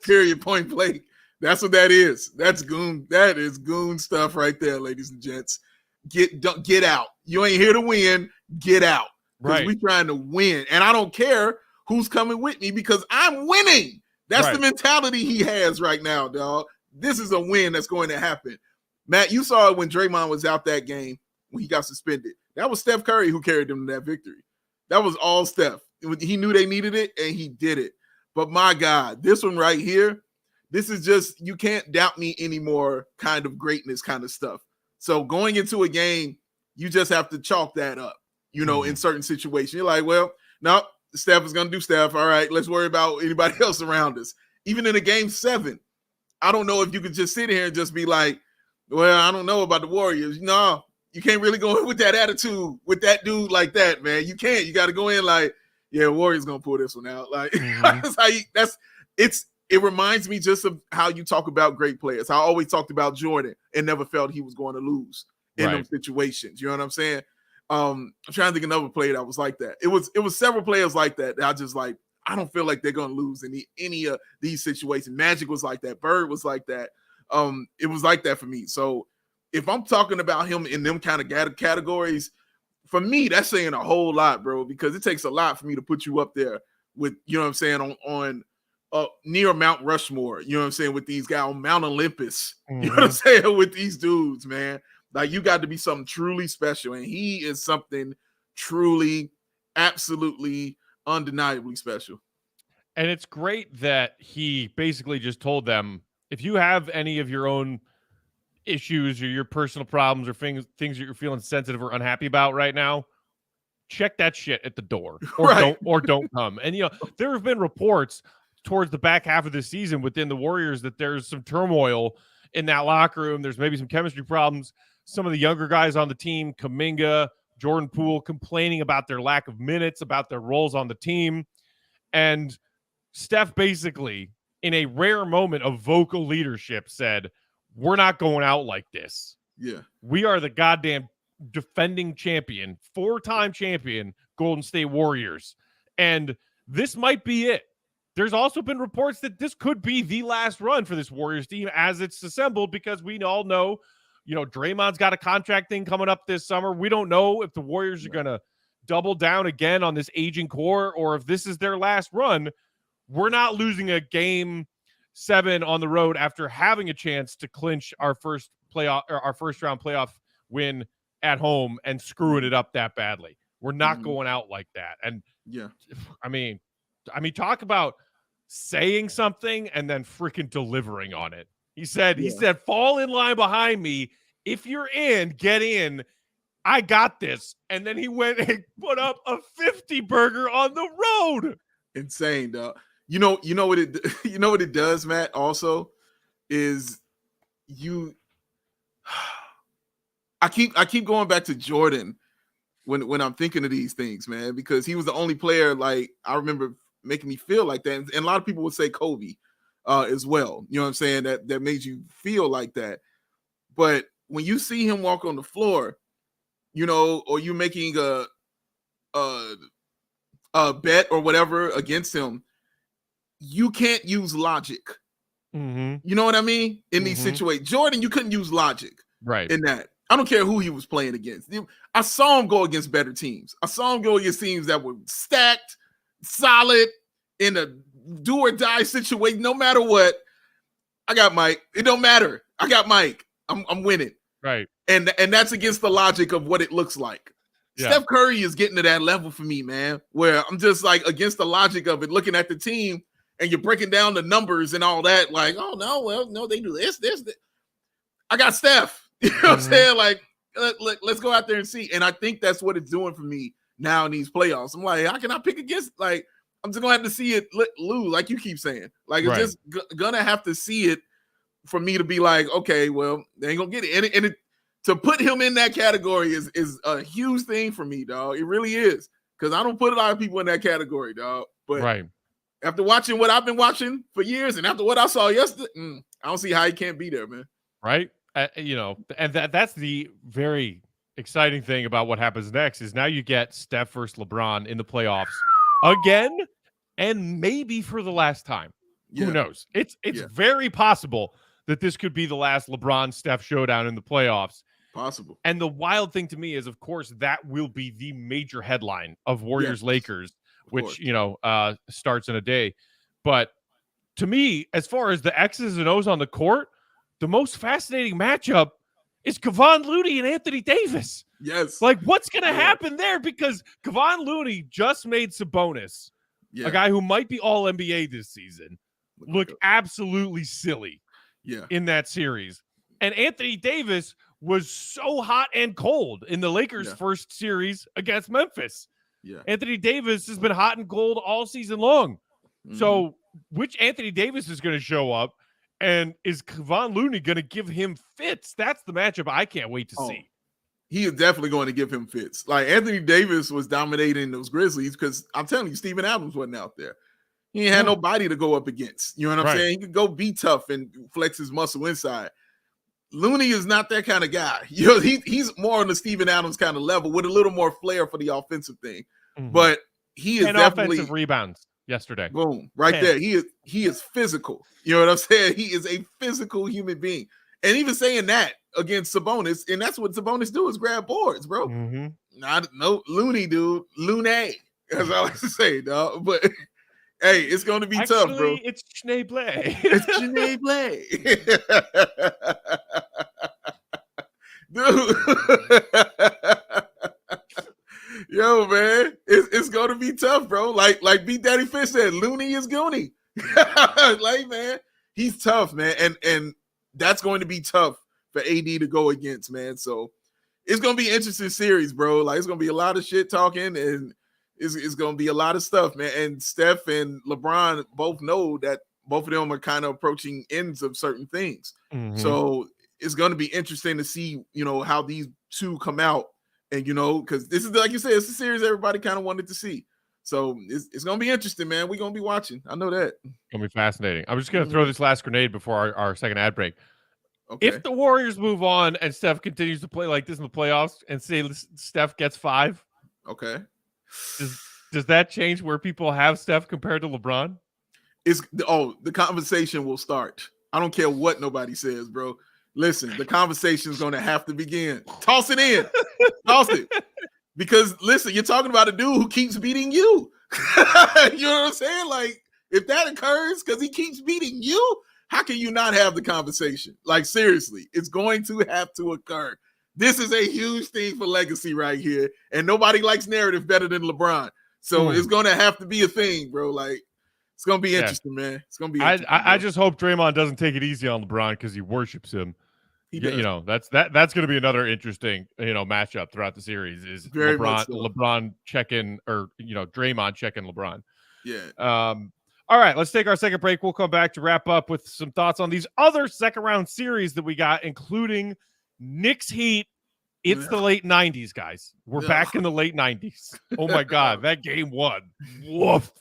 [SPEAKER 2] Period, point blank. That's what that is. That's goon. That is goon stuff right there, ladies and gents. Get out. You ain't here to win. Get out. Because we trying to win. And I don't care who's coming with me because I'm winning. That's the mentality he has right now, dog. This is a win that's going to happen. Matt, you saw it when Draymond was out that game when he got suspended. That was Steph Curry who carried them to that victory. That was all Steph. He knew they needed it, and he did it. But my God, this one right here, this is just, you can't doubt me anymore kind of greatness kind of stuff. So going into a game, you just have to chalk that up, in certain situations. You're like, well, no, Steph is going to do Steph. All right, let's worry about anybody else around us. Even in a game 7, I don't know if you could just sit here and just be like, well, I don't know about the Warriors. No, you can't really go in with that attitude with that dude like that, man. You can't. You got to go in like, yeah, Warriors going to pull this one out. Like, it reminds me just of how you talk about great players. I always talked about Jordan and never felt he was going to lose in those situations. You know what I'm saying? I'm trying to think of another player that was like that. It was several players like that I just like, I don't feel like they're going to lose in any of these situations. Magic was like that. Bird was like that. It was like that for me. So if I'm talking about him in them kind of categories, for me, that's saying a whole lot, bro, because it takes a lot for me to put you up there with, you know what I'm saying, on near Mount Rushmore, you know what I'm saying, with these guys on Mount Olympus, you know what I'm saying, with these dudes, man. Like, you got to be something truly special, and he is something truly, absolutely, undeniably special.
[SPEAKER 1] And it's great that he basically just told them, if you have any of your own issues or your personal problems or things that you're feeling sensitive or unhappy about right now, check that shit at the door, or don't come. And there have been reports towards the back half of the season within the Warriors that there's some turmoil in that locker room. There's maybe some chemistry problems. Some of the younger guys on the team, Kuminga, Jordan Poole, complaining about their lack of minutes, about their roles on the team. And Steph basically, in a rare moment of vocal leadership, said, we're not going out like this.
[SPEAKER 2] Yeah.
[SPEAKER 1] We are the goddamn defending champion, 4-time champion Golden State Warriors. And this might be it. There's also been reports that this could be the last run for this Warriors team as it's assembled, because we all know, Draymond's got a contract thing coming up this summer. We don't know if the Warriors are going to double down again on this aging core, or if this is their last run. We're not losing a game 7 on the road after having a chance to clinch our first round playoff win at home and screwing it up that badly. We're not going out like that. And I mean, talk about saying something and then freaking delivering on it. He said, fall in line behind me. If you're in, get in. I got this. And then he went and put up a 50 burger on the road.
[SPEAKER 2] Insane, dog. You know what it does, Matt, also is I keep going back to Jordan when I'm thinking of these things, man, because he was the only player, like, I remember making me feel like that. And a lot of people would say Kobe as well. You know what I'm saying? That made you feel like that. But when you see him walk on the floor, or you making a bet or whatever against him, you can't use logic. You know what I mean? In these situations, Jordan, you couldn't use logic,
[SPEAKER 1] right?
[SPEAKER 2] In that, I don't care who he was playing against. I saw him go against better teams. I saw him go against teams that were stacked, solid, in a do or die situation. No matter what, I got Mike. It don't matter. I got Mike. I'm winning.
[SPEAKER 1] Right.
[SPEAKER 2] And that's against the logic of what it looks like. Yeah. Steph Curry is getting to that level for me, man, where I'm just like against the logic of it, looking at the team, and you're breaking down the numbers and all that. Like, oh no, well, no, they do this. I got Steph. You know what I'm saying? Like, let's go out there and see. And I think that's what it's doing for me now in these playoffs. I'm like, how can I pick against? Like, I'm just gonna have to see it lose, like you keep saying. Like, it's just gonna have to see it for me to be like, okay, well, they ain't gonna get it. And to put him in that category is a huge thing for me, dog. It really is, because I don't put a lot of people in that category, dog. But after watching what I've been watching for years, and after what I saw yesterday, I don't see how he can't be there, man.
[SPEAKER 1] Right. And that's the very exciting thing about what happens next is now you get Steph versus LeBron in the playoffs again, and maybe for the last time. Who knows? It's very possible that this could be the last LeBron-Steph showdown in the playoffs.
[SPEAKER 2] Possible.
[SPEAKER 1] And the wild thing to me is, of course, that will be the major headline of Warriors-Lakers, which, starts in a day. But to me, as far as the X's and O's on the court, the most fascinating matchup is Kevon Looney and Anthony Davis.
[SPEAKER 2] Yes.
[SPEAKER 1] Like, what's going to happen there? Because Kevon Looney just made Sabonis, a guy who might be all NBA this season, look absolutely silly in that series. And Anthony Davis was so hot and cold in the Lakers' first series against Memphis. Anthony Davis has been hot and cold all season long. So which Anthony Davis is going to show up, and is Kevon Looney going to give him fits? That's the matchup I can't wait to see.
[SPEAKER 2] He is definitely going to give him fits. Like, Anthony Davis was dominating those Grizzlies because I'm telling you, Steven Adams wasn't out there. He ain't had nobody to go up against. You know what I'm saying? He could go be tough and flex his muscle inside. Looney is not that kind of guy. You know, he's more on the Steven Adams kind of level with a little more flair for the offensive thing. But he is definitely
[SPEAKER 1] offensive rebounds yesterday.
[SPEAKER 2] Boom, right there. He is physical. You know what I'm saying? He is a physical human being. And even saying that against Sabonis, and that's what Sabonis do is grab boards, bro. No Looney, dude. Looney. That's all I like to say, dog. But hey, it's going to be tough, bro.
[SPEAKER 1] It's Schneeblay.
[SPEAKER 2] It's Schneeblay. Dude. Yo, man, it's going to be tough, bro. Like Big Daddy Fish said, Looney is Goonie. Like, man, he's tough, man. And that's going to be tough for AD to go against, man. So it's going to be an interesting series, bro. Like, it's going to be a lot of shit talking, and it's going to be a lot of stuff, man. And Steph and LeBron both know that both of them are kind of approaching ends of certain things. So it's going to be interesting to see, you know, how these two come out. And, you know, because this is, like you said, it's a series everybody kind of wanted to see. So it's going to be interesting, man. We're going to be watching. I know that.
[SPEAKER 1] It's going to be fascinating. I'm just going to throw this last grenade before our second ad break. If the Warriors move on and Steph continues to play like this in the playoffs and say Steph gets 5, does that change where people have Steph compared to LeBron?
[SPEAKER 2] The conversation will start. I don't care what nobody says, bro. Listen, the conversation is going to have to begin. Toss it in. Toss it. Because, listen, you're talking about a dude who keeps beating you. You know what I'm saying? Like, if that occurs because he keeps beating you, how can you not have the conversation? Like, seriously, it's going to have to occur. This is a huge thing for legacy right here. And nobody likes narrative better than LeBron. So it's going to have to be a thing, bro. Like, it's going to be interesting, man. It's going to be interesting.
[SPEAKER 1] I just hope Draymond doesn't take it easy on LeBron because he worships him. You know, that's going to be another interesting, you know, matchup throughout the series is LeBron checking, or, you know, Draymond checking LeBron. All right, let's take our second break. We'll come back to wrap up with some thoughts on these other second round series that we got, including Knicks Heat. It's the late 90s, guys. We're back in the late 90s. Oh my God, that game won. Woof.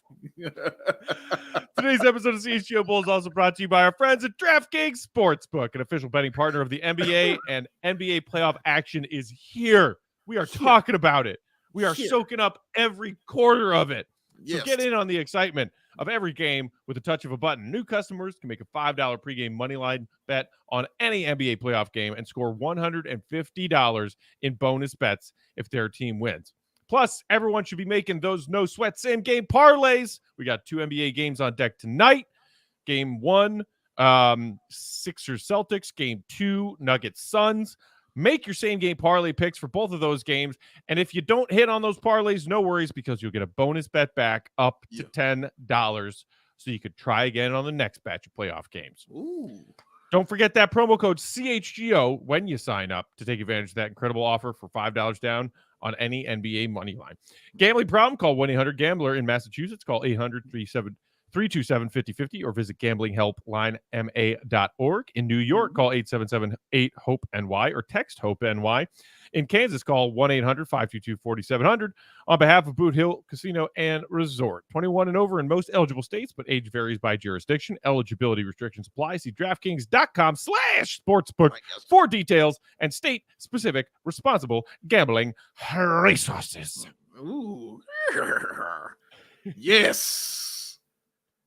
[SPEAKER 1] Today's episode of CHGO Bulls is also brought to you by our friends at DraftKings Sportsbook, an official betting partner of the NBA, and NBA playoff action is here. We are talking about it. We are soaking up every quarter of it. So get in on the excitement of every game with a touch of a button. New customers can make a $5 pregame moneyline bet on any NBA playoff game and score $150 in bonus bets if their team wins. Plus, everyone should be making those no-sweat same-game parlays. We got 2 NBA games on deck tonight. Game 1, Sixers Celtics. Game 2, Nuggets Suns. Make your same-game parlay picks for both of those games. And if you don't hit on those parlays, no worries, because you'll get a bonus bet back up to $10, so you could try again on the next batch of playoff games.
[SPEAKER 2] Ooh.
[SPEAKER 1] Don't forget that promo code CHGO when you sign up to take advantage of that incredible offer for $5 down on any NBA money line. Gambling problem? Call 1-800-GAMBLER in Massachusetts. Call 800-327-327-5050 or visit gamblinghelplinema.org. In New York, call 877-8-HOPE-NY or text HOPE-NY. In Kansas, call 1-800-522-4700 on behalf of Boot Hill Casino and Resort. 21 and over in most eligible states, but age varies by jurisdiction. Eligibility restrictions apply. See DraftKings.com/sportsbook for details and state-specific responsible gambling resources.
[SPEAKER 2] Ooh. Yes.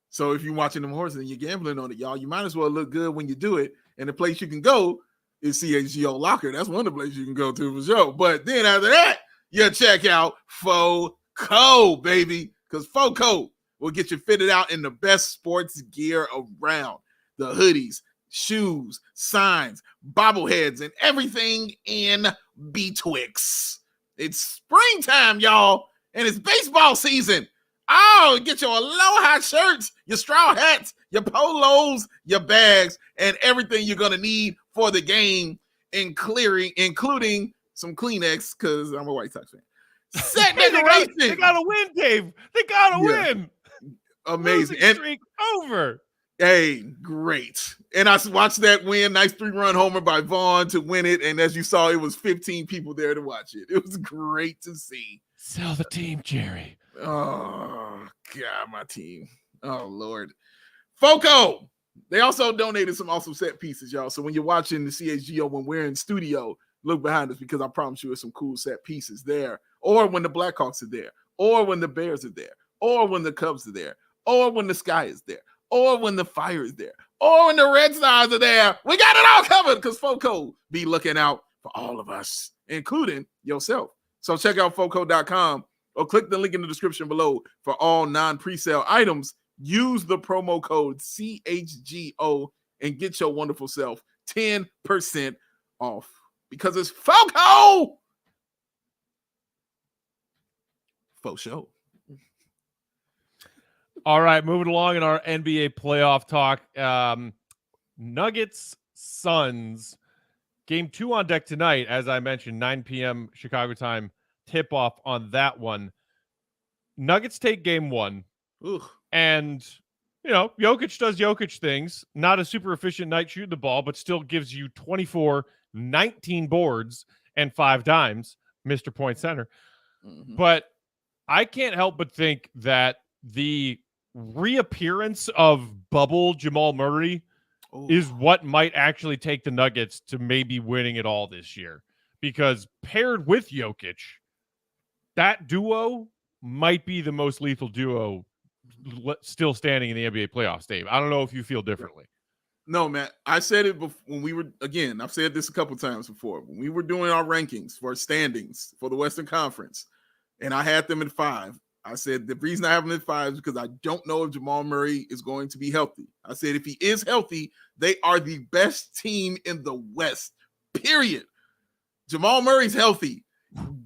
[SPEAKER 2] So if you're watching them horses and you're gambling on it, y'all, you might as well look good when you do it. And the place you can go is CHGO Locker. That's one of the places you can go to for sure. But then after that, you check out FOCO, baby. Because FOCO will get you fitted out in the best sports gear around. The hoodies, shoes, signs, bobbleheads, and everything in betwixt. It's springtime, y'all, and it's baseball season. Oh, get your aloha shirts, your straw hats, your polos, your bags, and everything you're going to need for the game, including some Kleenex, because I'm a White Sox fan. Set decoration.
[SPEAKER 1] They got to win, Dave. They got to win.
[SPEAKER 2] Amazing.
[SPEAKER 1] Losing streak over.
[SPEAKER 2] Hey, great. And I watched that win. Nice 3-run homer by Vaughn to win it. And as you saw, it was 15 people there to watch it. It was great to see.
[SPEAKER 1] Sell the team, Jerry.
[SPEAKER 2] Oh, God, my team. Oh, Lord. FOCO. They also donated some awesome set pieces, y'all. So when you're watching the CHGO, when we're in studio, look behind us because I promise you there's some cool set pieces there. Or when the Blackhawks are there. Or when the Bears are there. Or when the Cubs are there. Or when the Sky is there. Or when the Fire is there, or when the Red Stars are there. We got it all covered because FOCO be looking out for all of us, including yourself. So check out FOCO.com or click the link in the description below for all non-presale items. Use the promo code CHGO and get your wonderful self 10% off because it's FOCO. Faux show.
[SPEAKER 1] All right, moving along in our NBA playoff talk. Nuggets, Suns. Game 2 on deck tonight, as I mentioned, 9 p.m. Chicago time tip-off on that one. Nuggets take game 1.
[SPEAKER 2] Ooh.
[SPEAKER 1] And, Jokic does Jokic things. Not a super efficient night shooting the ball, but still gives you 24, 19 boards, and 5 dimes, Mr. Point Center. Mm-hmm. But I can't help but think that the reappearance of bubble Jamal Murray is what might actually take the Nuggets to maybe winning it all this year, because paired with Jokic, that duo might be the most lethal duo still standing in the NBA playoffs, Dave. I don't know if you feel differently.
[SPEAKER 2] No, man. I said it before when we were, again, I've said this a couple times before, when we were doing our rankings for standings for the Western Conference, and I had them at 5. I said the reason I have him at 5 is because I don't know if Jamal Murray is going to be healthy. I said if he is healthy, they are the best team in the West, period. Jamal Murray's healthy.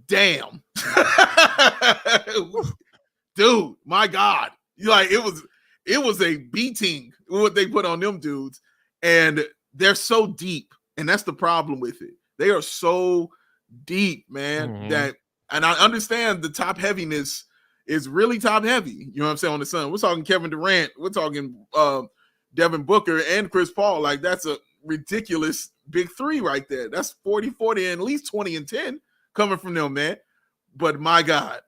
[SPEAKER 2] Damn. Dude, my God. It was a beating what they put on them dudes. And they're so deep. And that's the problem with it. They are so deep, man, and I understand the top heaviness is really top heavy. You know what I'm saying? On the Sun. We're talking Kevin Durant. We're talking Devin Booker and Chris Paul. Like, that's a ridiculous big 3 right there. That's 40, and at least 20 and 10 coming from them, man. But my God,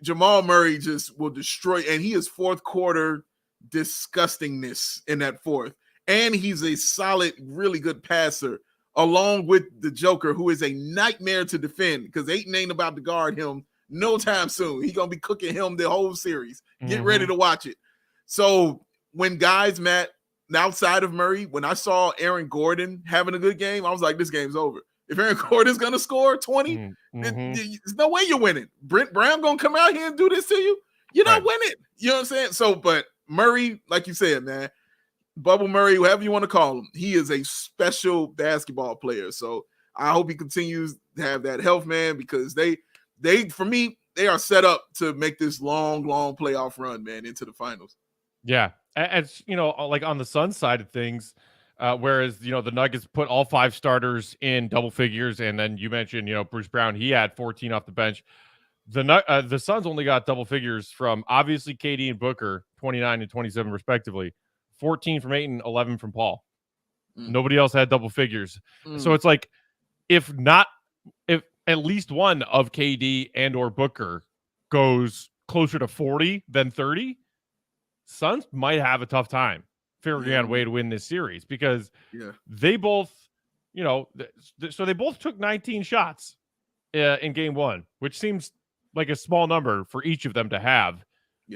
[SPEAKER 2] Jamal Murray just will destroy. And he is fourth quarter disgustingness in that fourth. And he's a solid, really good passer, along with the Joker, who is a nightmare to defend because Ayton ain't about to guard him no time soon. He's going to be cooking him the whole series. Get ready to watch it. So when guys, Matt, outside of Murray, when I saw Aaron Gordon having a good game, I was like, this game's over. If Aaron Gordon's going to score 20, there's no way you're winning. Brent Brown going to come out here and do this to you? You're not winning. You know what I'm saying? So, but Murray, like you said, man, Bubble Murray, whatever you want to call him, he is a special basketball player. So I hope he continues to have that health, man, because they for me, they are set up to make this long playoff run, man, into the finals.
[SPEAKER 1] Yeah. And like on the Suns side of things, whereas, the Nuggets put all 5 starters in double figures. And then you mentioned, Bruce Brown, he had 14 off the bench. The Suns only got double figures from obviously KD and Booker, 29 and 27 respectively, 14 from Ayton, 11 from Paul. Nobody else had double figures. So it's like, if at least one of KD and or Booker goes closer to 40 than 30, Suns might have a tough time figuring out a way to win this series because they both, so they both took 19 shots in game 1, which seems like a small number for each of them to have,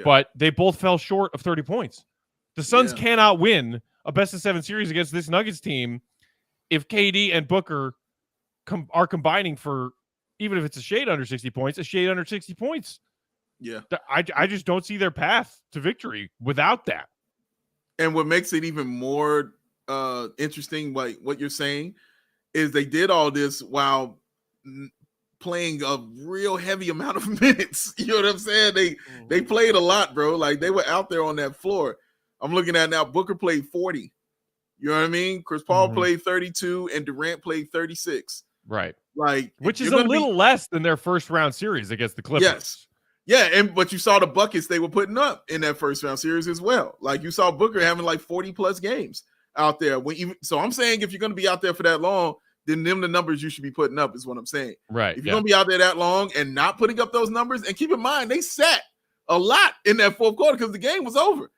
[SPEAKER 1] but they both fell short of 30 points. The Suns cannot win a best-of-7 series against this Nuggets team if KD and Booker are combining for, even if it's a shade under 60 points, a shade under 60 points.
[SPEAKER 2] Yeah.
[SPEAKER 1] I just don't see their path to victory without that.
[SPEAKER 2] And what makes it even more interesting, like what you're saying, is they did all this while playing a real heavy amount of minutes. You know what I'm saying? They played a lot, bro. Like they were out there on that floor. I'm looking at now, Booker played 40. You know what I mean? Chris Paul played 32 and Durant played 36.
[SPEAKER 1] Right.
[SPEAKER 2] Like,
[SPEAKER 1] which is a little less than their first round series against the Clippers.
[SPEAKER 2] Yes. Yeah, but you saw the buckets they were putting up in that first round series as well. Like you saw Booker having like 40 plus games out there. So I'm saying if you're going to be out there for that long, then them the numbers you should be putting up is what I'm saying.
[SPEAKER 1] Right.
[SPEAKER 2] If you're going to be out there that long and not putting up those numbers, and keep in mind they sat a lot in that fourth quarter because the game was over.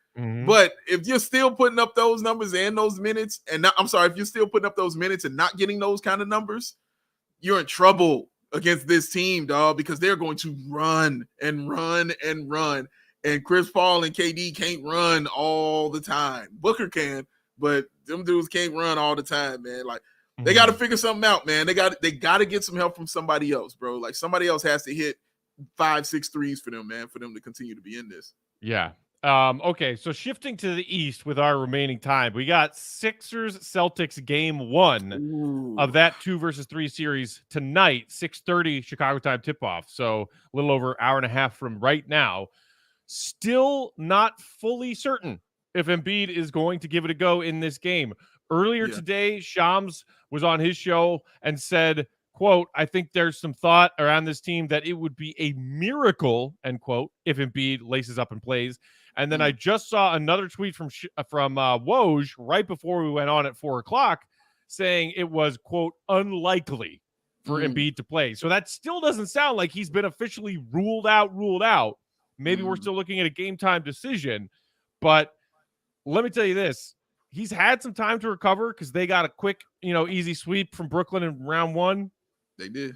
[SPEAKER 2] But if you're still putting up those numbers and those minutes, and if you're still putting up those minutes and not getting those kind of numbers, you're in trouble against this team, dog, because they're going to run and run and run. And Chris Paul and KD can't run all the time. Booker can, but them dudes can't run all the time, man. Like they got to figure something out, man. They got to get some help from somebody else, bro. Like somebody else has to hit 5-6 threes for them, man, for them to continue to be in this.
[SPEAKER 1] Yeah. Okay, so shifting to the East with our remaining time, we got Sixers Celtics game 1 of that 2-3 series tonight, 6:30 Chicago time tip-off. So a little over an hour and a half from right now. Still not fully certain if Embiid is going to give it a go in this game. Earlier today, Shams was on his show and said, quote, I think there's some thought around this team that it would be a miracle, end quote, if Embiid laces up and plays. And then I just saw another tweet from Woj right before we went on at 4:00 saying it was, quote, unlikely for Embiid to play. So that still doesn't sound like he's been officially ruled out. Maybe we're still looking at a game time decision. But let me tell you this. He's had some time to recover because they got a quick, easy sweep from Brooklyn in round 1.
[SPEAKER 2] They did.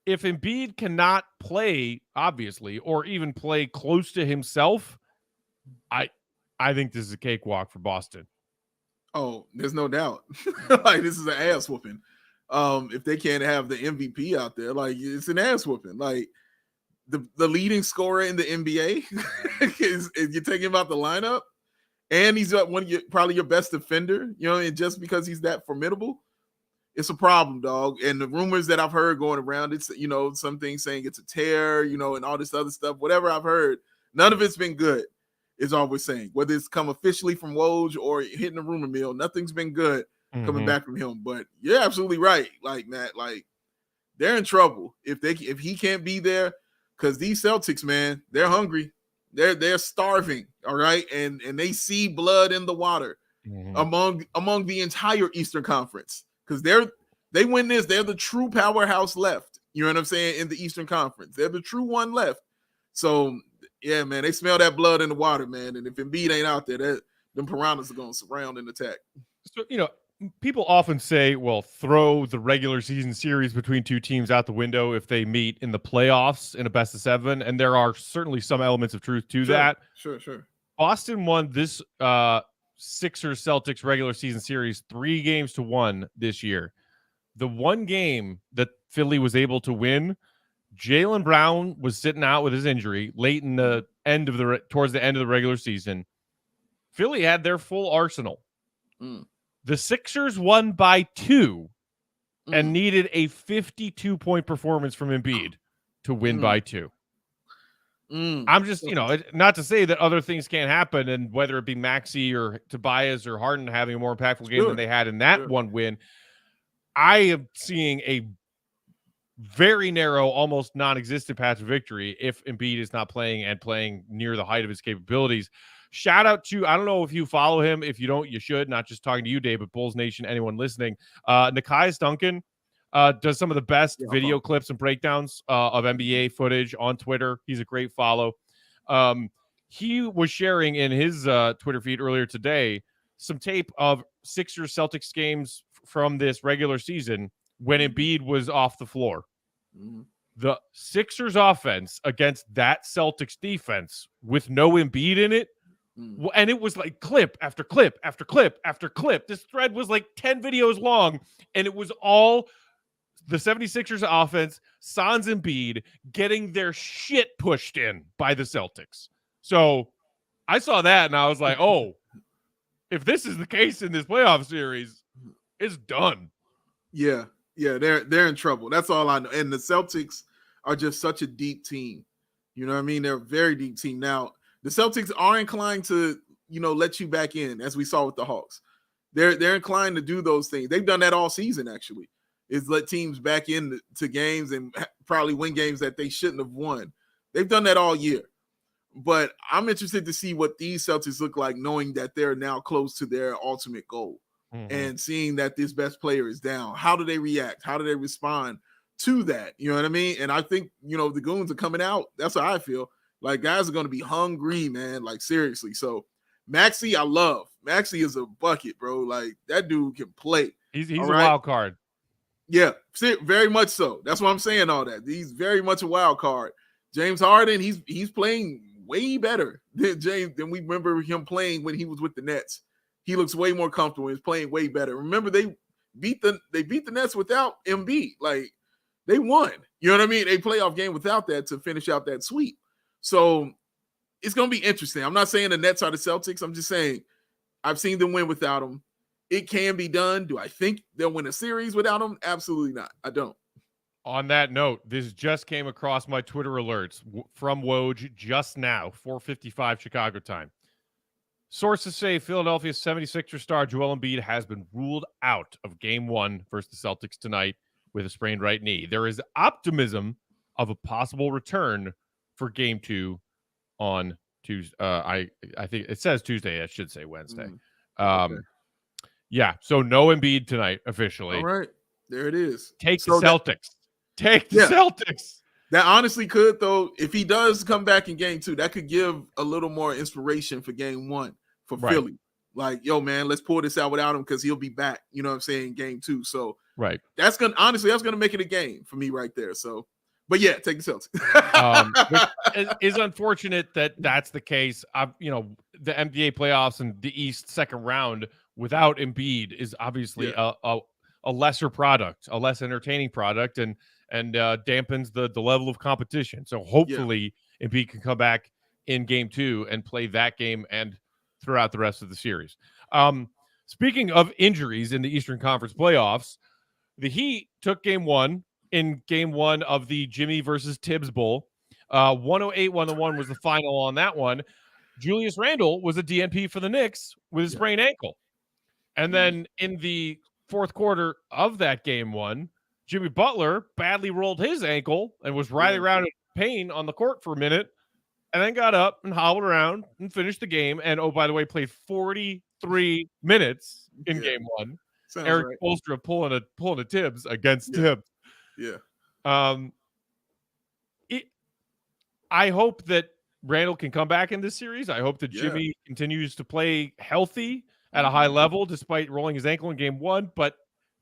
[SPEAKER 1] If Embiid cannot play, obviously, or even play close to himself, I think this is a cakewalk for Boston.
[SPEAKER 2] Oh, there's no doubt. Like this is an ass whooping. If they can't have the MVP out there, like it's an ass whooping. Like the leading scorer in the NBA is you're taking him out the lineup, and he's probably your best defender. And just because he's that formidable, it's a problem, dog. And the rumors that I've heard going around, it's some things saying it's a tear, and all this other stuff. Whatever I've heard, none of it's been good. Is all we're saying. Whether it's come officially from Woj or hitting the rumor mill, nothing's been good coming back from him. But you're absolutely right, like Matt. Like they're in trouble if he can't be there, because these Celtics, man, they're hungry. They're starving. All right, and they see blood in the water among the entire Eastern Conference, because they win this. They're the true powerhouse left. You know what I'm saying? In the Eastern Conference, they're the true one left. So. Yeah, man, they smell that blood in the water, man. And if Embiid ain't out there, them piranhas are going to surround and attack.
[SPEAKER 1] So, people often say, well, throw the regular season series between two teams out the window if they meet in the playoffs in a best of 7. And there are certainly some elements of truth to that.
[SPEAKER 2] Sure.
[SPEAKER 1] Boston won this Sixers Celtics regular season series 3-1 this year. The one game that Philly was able to win, Jaylen Brown was sitting out with his injury late in the towards the end of the regular season. Philly had their full arsenal. The Sixers won by 2 and needed a 52-point performance from Embiid to win by 2. I'm just, not to say that other things can't happen, and whether it be Maxey or Tobias or Harden having a more impactful game than they had in that one win, I am seeing a very narrow, almost non-existent path to victory if Embiid is not playing and playing near the height of his capabilities. Shout out to, I don't know if you follow him. If you don't, you should. Not just talking to you, Dave, but Bulls Nation, anyone listening. Nekias Duncan does some of the best video clips and breakdowns of NBA footage on Twitter. He's a great follow. He was sharing in his Twitter feed earlier today some tape of Sixers Celtics games from this regular season when Embiid was off the floor. The Sixers offense against that Celtics defense with no Embiid in it, and it was like clip after clip after clip after clip. This thread was like 10 videos long, and it was all the 76ers offense, sans Embiid, getting their shit pushed in by the Celtics. So I saw that, and I was like, oh, if this is the case in this playoff series, it's done.
[SPEAKER 2] Yeah, they're in trouble. That's all I know. And the Celtics are just such a deep team. You know what I mean? They're a very deep team. Now, the Celtics are inclined to, let you back in, as we saw with the Hawks. They're inclined to do those things. They've done that all season, actually, is let teams back into games and probably win games that they shouldn't have won. They've done that all year. But I'm interested to see what these Celtics look like, knowing that they're now close to their ultimate goal. And seeing that this best player is down. How do they react? How do they respond to that? You know what I mean? And I think, the goons are coming out. That's how I feel. Like, guys are going to be hungry, man. Like, seriously. So, Maxey, I love. Maxey is a bucket, bro. Like, that dude can play.
[SPEAKER 1] He's a wild card.
[SPEAKER 2] Yeah, very much so. That's why I'm saying all that. He's very much a wild card. James Harden, he's playing way better than we remember him playing when he was with the Nets. He looks way more comfortable. He's playing way better. Remember, they beat the Nets without Embiid. Like, they won. You know what I mean? They playoff game without that to finish out that sweep. So it's going to be interesting. I'm not saying the Nets are the Celtics. I'm just saying I've seen them win without them. It can be done. Do I think they'll win a series without them? Absolutely not. I don't.
[SPEAKER 1] On that note, this just came across my Twitter alerts from Woj just now, 4:55 Chicago time. Sources say Philadelphia 76er star Joel Embiid has been ruled out of Game 1 versus the Celtics tonight with a sprained right knee. There is optimism of a possible return for Game 2 on Tuesday. I think it says Tuesday. I should say Wednesday. Okay. Yeah, so no Embiid tonight officially.
[SPEAKER 2] All right, there it is.
[SPEAKER 1] Take the Celtics. Take the Celtics.
[SPEAKER 2] That honestly could, though, if he does come back in Game 2, that could give a little more inspiration for Game 1 for Philly. Like, yo, man, let's pull this out without him because he'll be back, you know what I'm saying, Game 2. So that's gonna make it a game for me right there. So, but yeah, take the
[SPEAKER 1] Celtics. It is unfortunate that that's the case. The NBA playoffs and the East second round without Embiid is obviously a lesser product, a less entertaining product, and dampens the level of competition. So hopefully Embiid can come back in Game 2 and play that game and throughout the rest of the series. Speaking of injuries in the Eastern Conference playoffs, the Heat took Game 1 in Game 1 of the Jimmy versus Tibbs Bowl. 108-101 was the final on that one. Julius Randle was a DNP for the Knicks with a sprained ankle. And then in the fourth quarter of that Game 1, Jimmy Butler badly rolled his ankle and was writhing around in pain on the court for a minute, and then got up and hobbled around and finished the game. And, oh, by the way, played 43 minutes in Game 1.
[SPEAKER 2] Sounds
[SPEAKER 1] Eric Spoelstra pulling a Tibbs against Tibbs.
[SPEAKER 2] Yeah.
[SPEAKER 1] I hope that Randall can come back in this series. I hope that Jimmy continues to play healthy at a high level despite rolling his ankle in Game 1. But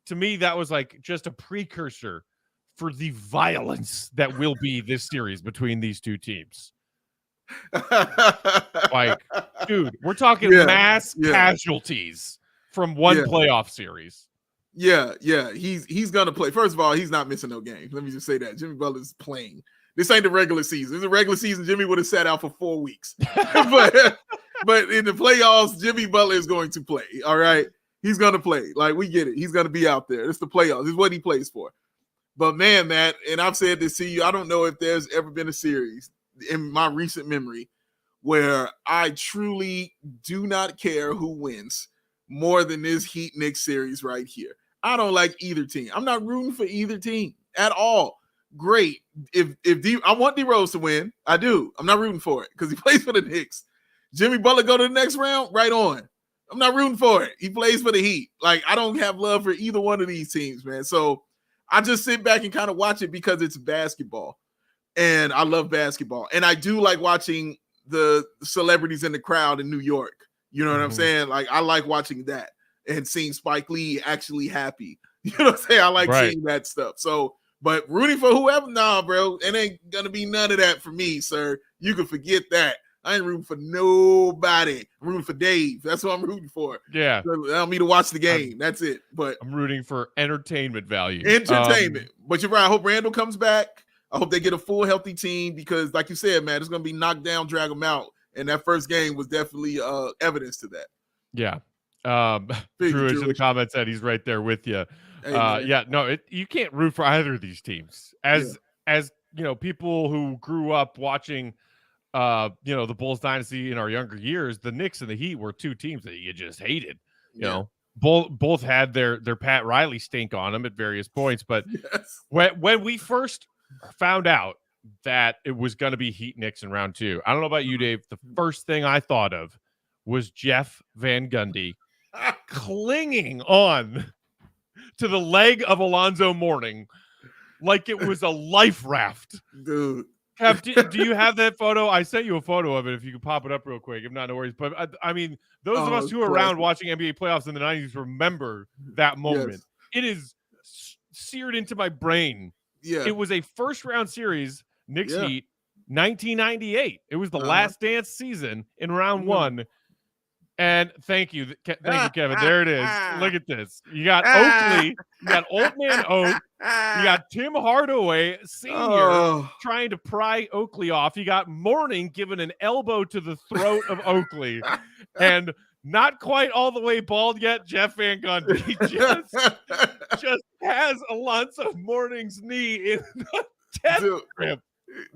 [SPEAKER 1] to me, that was like just a precursor for the violence that will be this series between these two teams. Like, dude, we're talking mass casualties from one playoff series.
[SPEAKER 2] Yeah. He's gonna play. First of all, he's not missing no games. Let me just say that. Jimmy Butler's playing. This ain't the regular season. In the regular season, Jimmy would have sat out for 4 weeks. but in the playoffs, Jimmy Butler is going to play. All right. He's going to play. Like, we get it. He's going to be out there. It's the playoffs. It's what he plays for. But, man, Matt, and I've said this to you, I don't know if there's ever been a series in my recent memory where I truly do not care who wins more than this Heat Knicks series right here. I don't like either team. I'm not rooting for either team at all. Great. I want D Rose to win. I do. I'm not rooting for it because he plays for the Knicks. Jimmy Butler go to the next round, right on. I'm not rooting for it. He plays for the Heat. Like, I don't have love for either one of these teams, man. So I just sit back and kind of watch it because it's basketball. And I love basketball. And I do like watching the celebrities in the crowd in New York. You know what I'm saying? Like, I like watching that and seeing Spike Lee actually happy. You know what I'm saying? I like seeing that stuff. So, but rooting for whoever, nah, bro, it ain't going to be none of that for me, sir. You can forget that. I ain't rooting for nobody. I'm rooting for Dave. That's what I'm rooting for.
[SPEAKER 1] Yeah.
[SPEAKER 2] Allow me to watch the game. That's it. But
[SPEAKER 1] I'm rooting for entertainment value.
[SPEAKER 2] But you're right. I hope Randall comes back. I hope they get a full healthy team because, like you said, man, it's going to be knocked down, drag them out. And that first game was definitely evidence to that.
[SPEAKER 1] Yeah. Drewish in the comments said he's right there with you.
[SPEAKER 2] Hey,
[SPEAKER 1] you can't root for either of these teams. As people who grew up watching the Bulls dynasty in our younger years, the Knicks and the Heat were two teams that you just hated. You know, both had their Pat Riley stink on them at various points. But when we first found out that it was going to be Heat Knicks in round 2, I don't know about you, Dave, the first thing I thought of was Jeff Van Gundy clinging on to the leg of Alonzo Mourning like it was a life raft.
[SPEAKER 2] Dude.
[SPEAKER 1] Do you have that photo? I sent you a photo of it if you could pop it up real quick. If not, no worries. But I mean, those of us who were around watching NBA playoffs in the 90s remember that moment.
[SPEAKER 2] Yes.
[SPEAKER 1] It is seared into my brain.
[SPEAKER 2] Yeah.
[SPEAKER 1] It was a first round series, Knicks Heat, 1998. It was the last dance season in round 1. And thank you, Kevin. There it is. Look at this. You got Oakley. You got Old Man Oak. You got Tim Hardaway Sr. trying to pry Oakley off. You got Mourning giving an elbow to the throat of Oakley. And not quite all the way bald yet, Jeff Van Gundy just has Alonzo Mourning's knee in the death grip.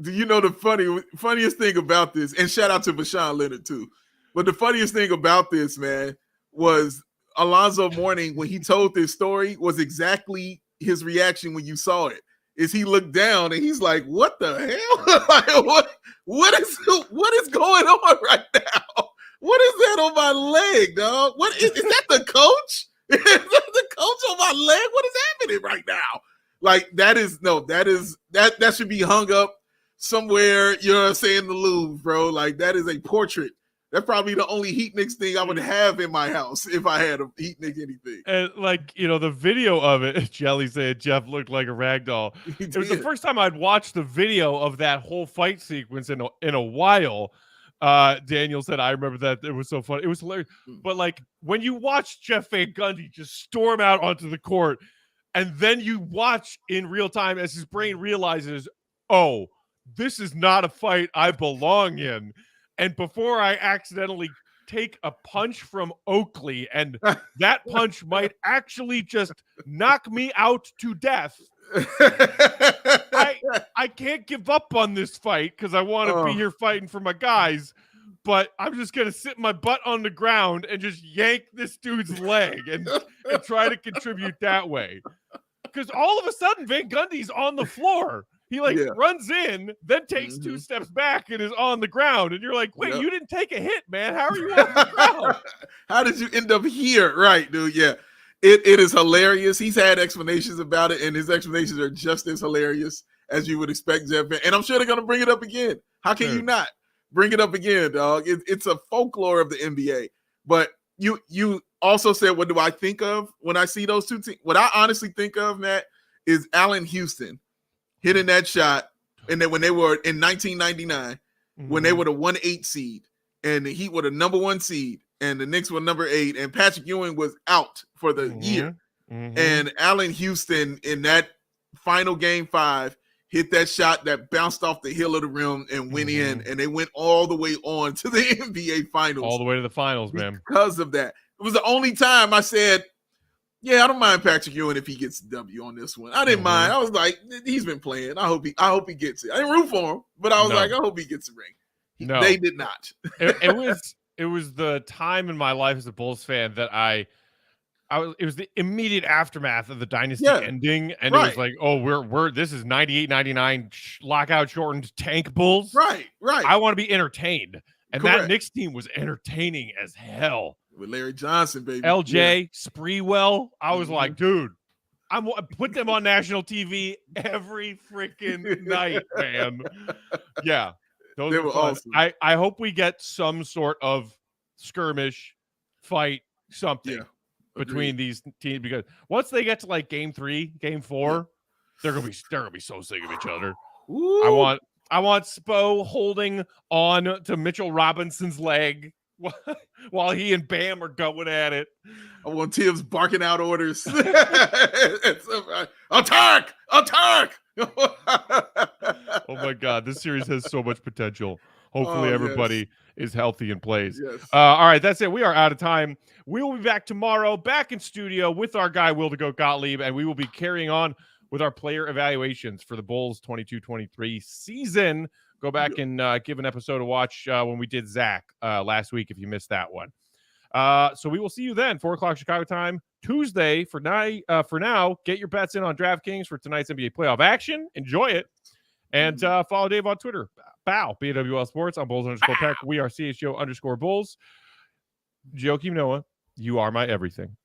[SPEAKER 2] Do you know the funniest thing about this? And shout out to Bashan Leonard too. But the funniest thing about this, man, was Alonzo Mourning, when he told this story, was exactly his reaction when you saw it. Is he looked down and he's like, "What the hell? Like, what is going on right now? What is that on my leg, dog? What is that the coach? Is that the coach on my leg? What is happening right now?" Like that should be hung up somewhere, you know what I'm saying, the Louvre, bro. Like that is a portrait. That's probably the only Heat Knicks thing I would have in my house if I had a Heat Knicks anything.
[SPEAKER 1] And the video of it, Jelly said Jeff looked like a rag doll. It was the first time I'd watched the video of that whole fight sequence in a while. Daniel said, I remember that. It was so funny. It was hilarious. But when you watch Jeff Van Gundy just storm out onto the court, and then you watch in real time as his brain realizes, oh, this is not a fight I belong in. And before I accidentally take a punch from Oakley, and that punch might actually just knock me out to death, I can't give up on this fight because I want to be here fighting for my guys. But I'm just going to sit my butt on the ground and just yank this dude's leg and try to contribute that way. Because all of a sudden, Van Gundy's on the floor. He runs in, then takes 2 steps back and is on the ground. And you're like, wait, you didn't take a hit, man. How are you on the ground?
[SPEAKER 2] How did you end up here? Right, dude. Yeah. It is hilarious. He's had explanations about it, and his explanations are just as hilarious as you would expect, Jeff. And I'm sure they're going to bring it up again. How can you not bring it up again, dog? It's a folklore of the NBA. But you also said, what do I think of when I see those two teams? What I honestly think of, Matt, is Allen Houston hitting that shot, and then when they were in 1999, when they were the 1-8 seed, and the Heat were the number 1 seed, and the Knicks were number 8, and Patrick Ewing was out for the year. And Allen Houston in that final game 5 hit that shot that bounced off the heel of the rim and went in, and they went all the way on to the NBA Finals.
[SPEAKER 1] All the way to the finals, man.
[SPEAKER 2] Because of that. It was the only time I said, yeah, I don't mind Patrick Ewing if he gets the W on this one. I didn't mind. I was like, he's been playing. I hope he gets it. I didn't root for him, but I was like, I hope he gets the ring. They did not.
[SPEAKER 1] It was the time in my life as a Bulls fan that it was the immediate aftermath of the dynasty ending, and it was like, oh, this is 98-99 lockout shortened tank Bulls.
[SPEAKER 2] Right.
[SPEAKER 1] I want to be entertained, and that Knicks team was entertaining as hell.
[SPEAKER 2] With Larry Johnson, baby.
[SPEAKER 1] LJ, Spreewell. I was like, dude, put them on national TV every freaking night, man. Yeah. Those were awesome. I hope we get some sort of skirmish fight, something between these teams, because once they get to game 3, game 4, they're gonna be so sick of each other.
[SPEAKER 2] Ooh.
[SPEAKER 1] I want Spo holding on to Mitchell Robinson's leg while he and Bam are going at it.
[SPEAKER 2] I want Tibbs barking out orders. Attack!
[SPEAKER 1] Oh my God, this series has so much potential. Hopefully everybody is healthy and plays.
[SPEAKER 2] Yes.
[SPEAKER 1] All right, that's it. We are out of time. We will be back tomorrow, back in studio with our guy, Will the Goat Gottlieb, and we will be carrying on with our player evaluations for the Bulls 22-23 season. Go back and give an episode a watch when we did Zach last week if you missed that one. So we will see you then, 4 o'clock Chicago time, Tuesday. For now, get your bets in on DraftKings for tonight's NBA playoff action. Enjoy it. And follow Dave on Twitter. BAW, BWL Sports. I'm Bulls_Peck. We are CHGO_Bulls. Joakim Noah, you are my everything.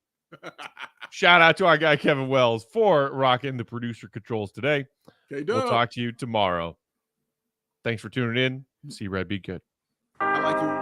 [SPEAKER 1] Shout out to our guy, Kevin Wells, for rocking the producer controls today. We'll talk to you tomorrow. Thanks for tuning in. See Red, be good.
[SPEAKER 2] I like you.